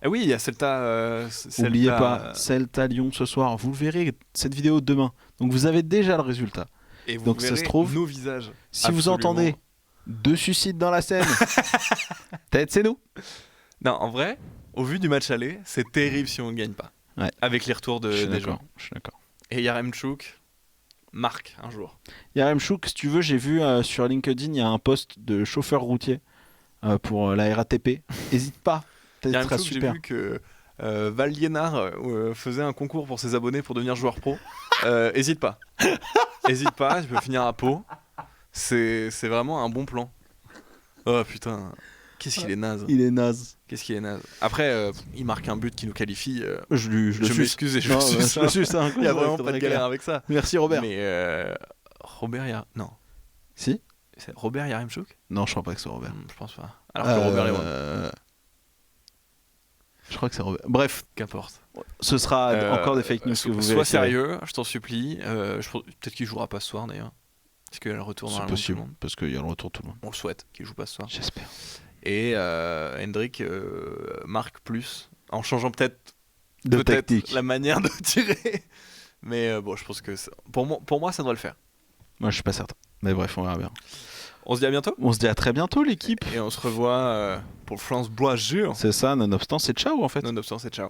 Et oui, il y a Celta. N'oubliez pas, Celta Lyon ce soir. Vous le verrez cette vidéo demain. Donc vous avez déjà le résultat. Et vous Donc verrez ça se trouve, nos visages. Si vous entendez 2 suicides dans la scène, peut-être c'est nous. Non, en vrai, au vu du match aller, c'est terrible si on ne gagne pas. Ouais. Avec les retours des joueurs. Je suis d'accord. Et Yaremchuk marque un jour. Yaremchuk, si tu veux, j'ai vu sur LinkedIn, il y a un poste de chauffeur routier pour la RATP. Hésite pas, ça sera Yaremchuk, j'ai super. vu que Val Liénard faisait un concours pour ses abonnés pour devenir joueur pro. Hésite pas. Hésite pas, tu peux finir à Pau. C'est vraiment un bon plan. Oh putain, qu'est-ce qu'il est naze. Il est naze. Qu'est-ce qu'il est naze. Après, il marque un but qui nous qualifie. Je le Je suis. m'excuse et je Non, le suis. je le suis, c'est un coup, Il y a ça vraiment reste pas de très galère clair. avec ça. Merci Robert. Mais Robert Non. Si C'est Robert Yaremchuk Non, je crois pas que c'est Robert. Je pense pas. Alors que Robert Lewin. Je crois que c'est Robert. Bref, Qu'importe. ce sera encore des fake news que vous verrez. Sois sérieux, je t'en supplie. Peut-être qu'il jouera pas ce soir d'ailleurs. Parce qu'il y a le retour dans C'est la possible, tout le monde. parce qu'il y a le retour de tout le monde. On le souhaite qu'il joue pas ce soir. J'espère. Et Hendrick marque plus en changeant peut-être Tactique. la manière de tirer. Mais bon, je pense que pour moi, ça doit le faire. Moi, je suis pas certain. Mais bref, on verra bien. On se dit à bientôt. On se dit à très bientôt, l'équipe. Et on se revoit pour le France Blois Jure. C'est ça, nonobstant, c'est ciao en fait. Nonobstant, c'est ciao.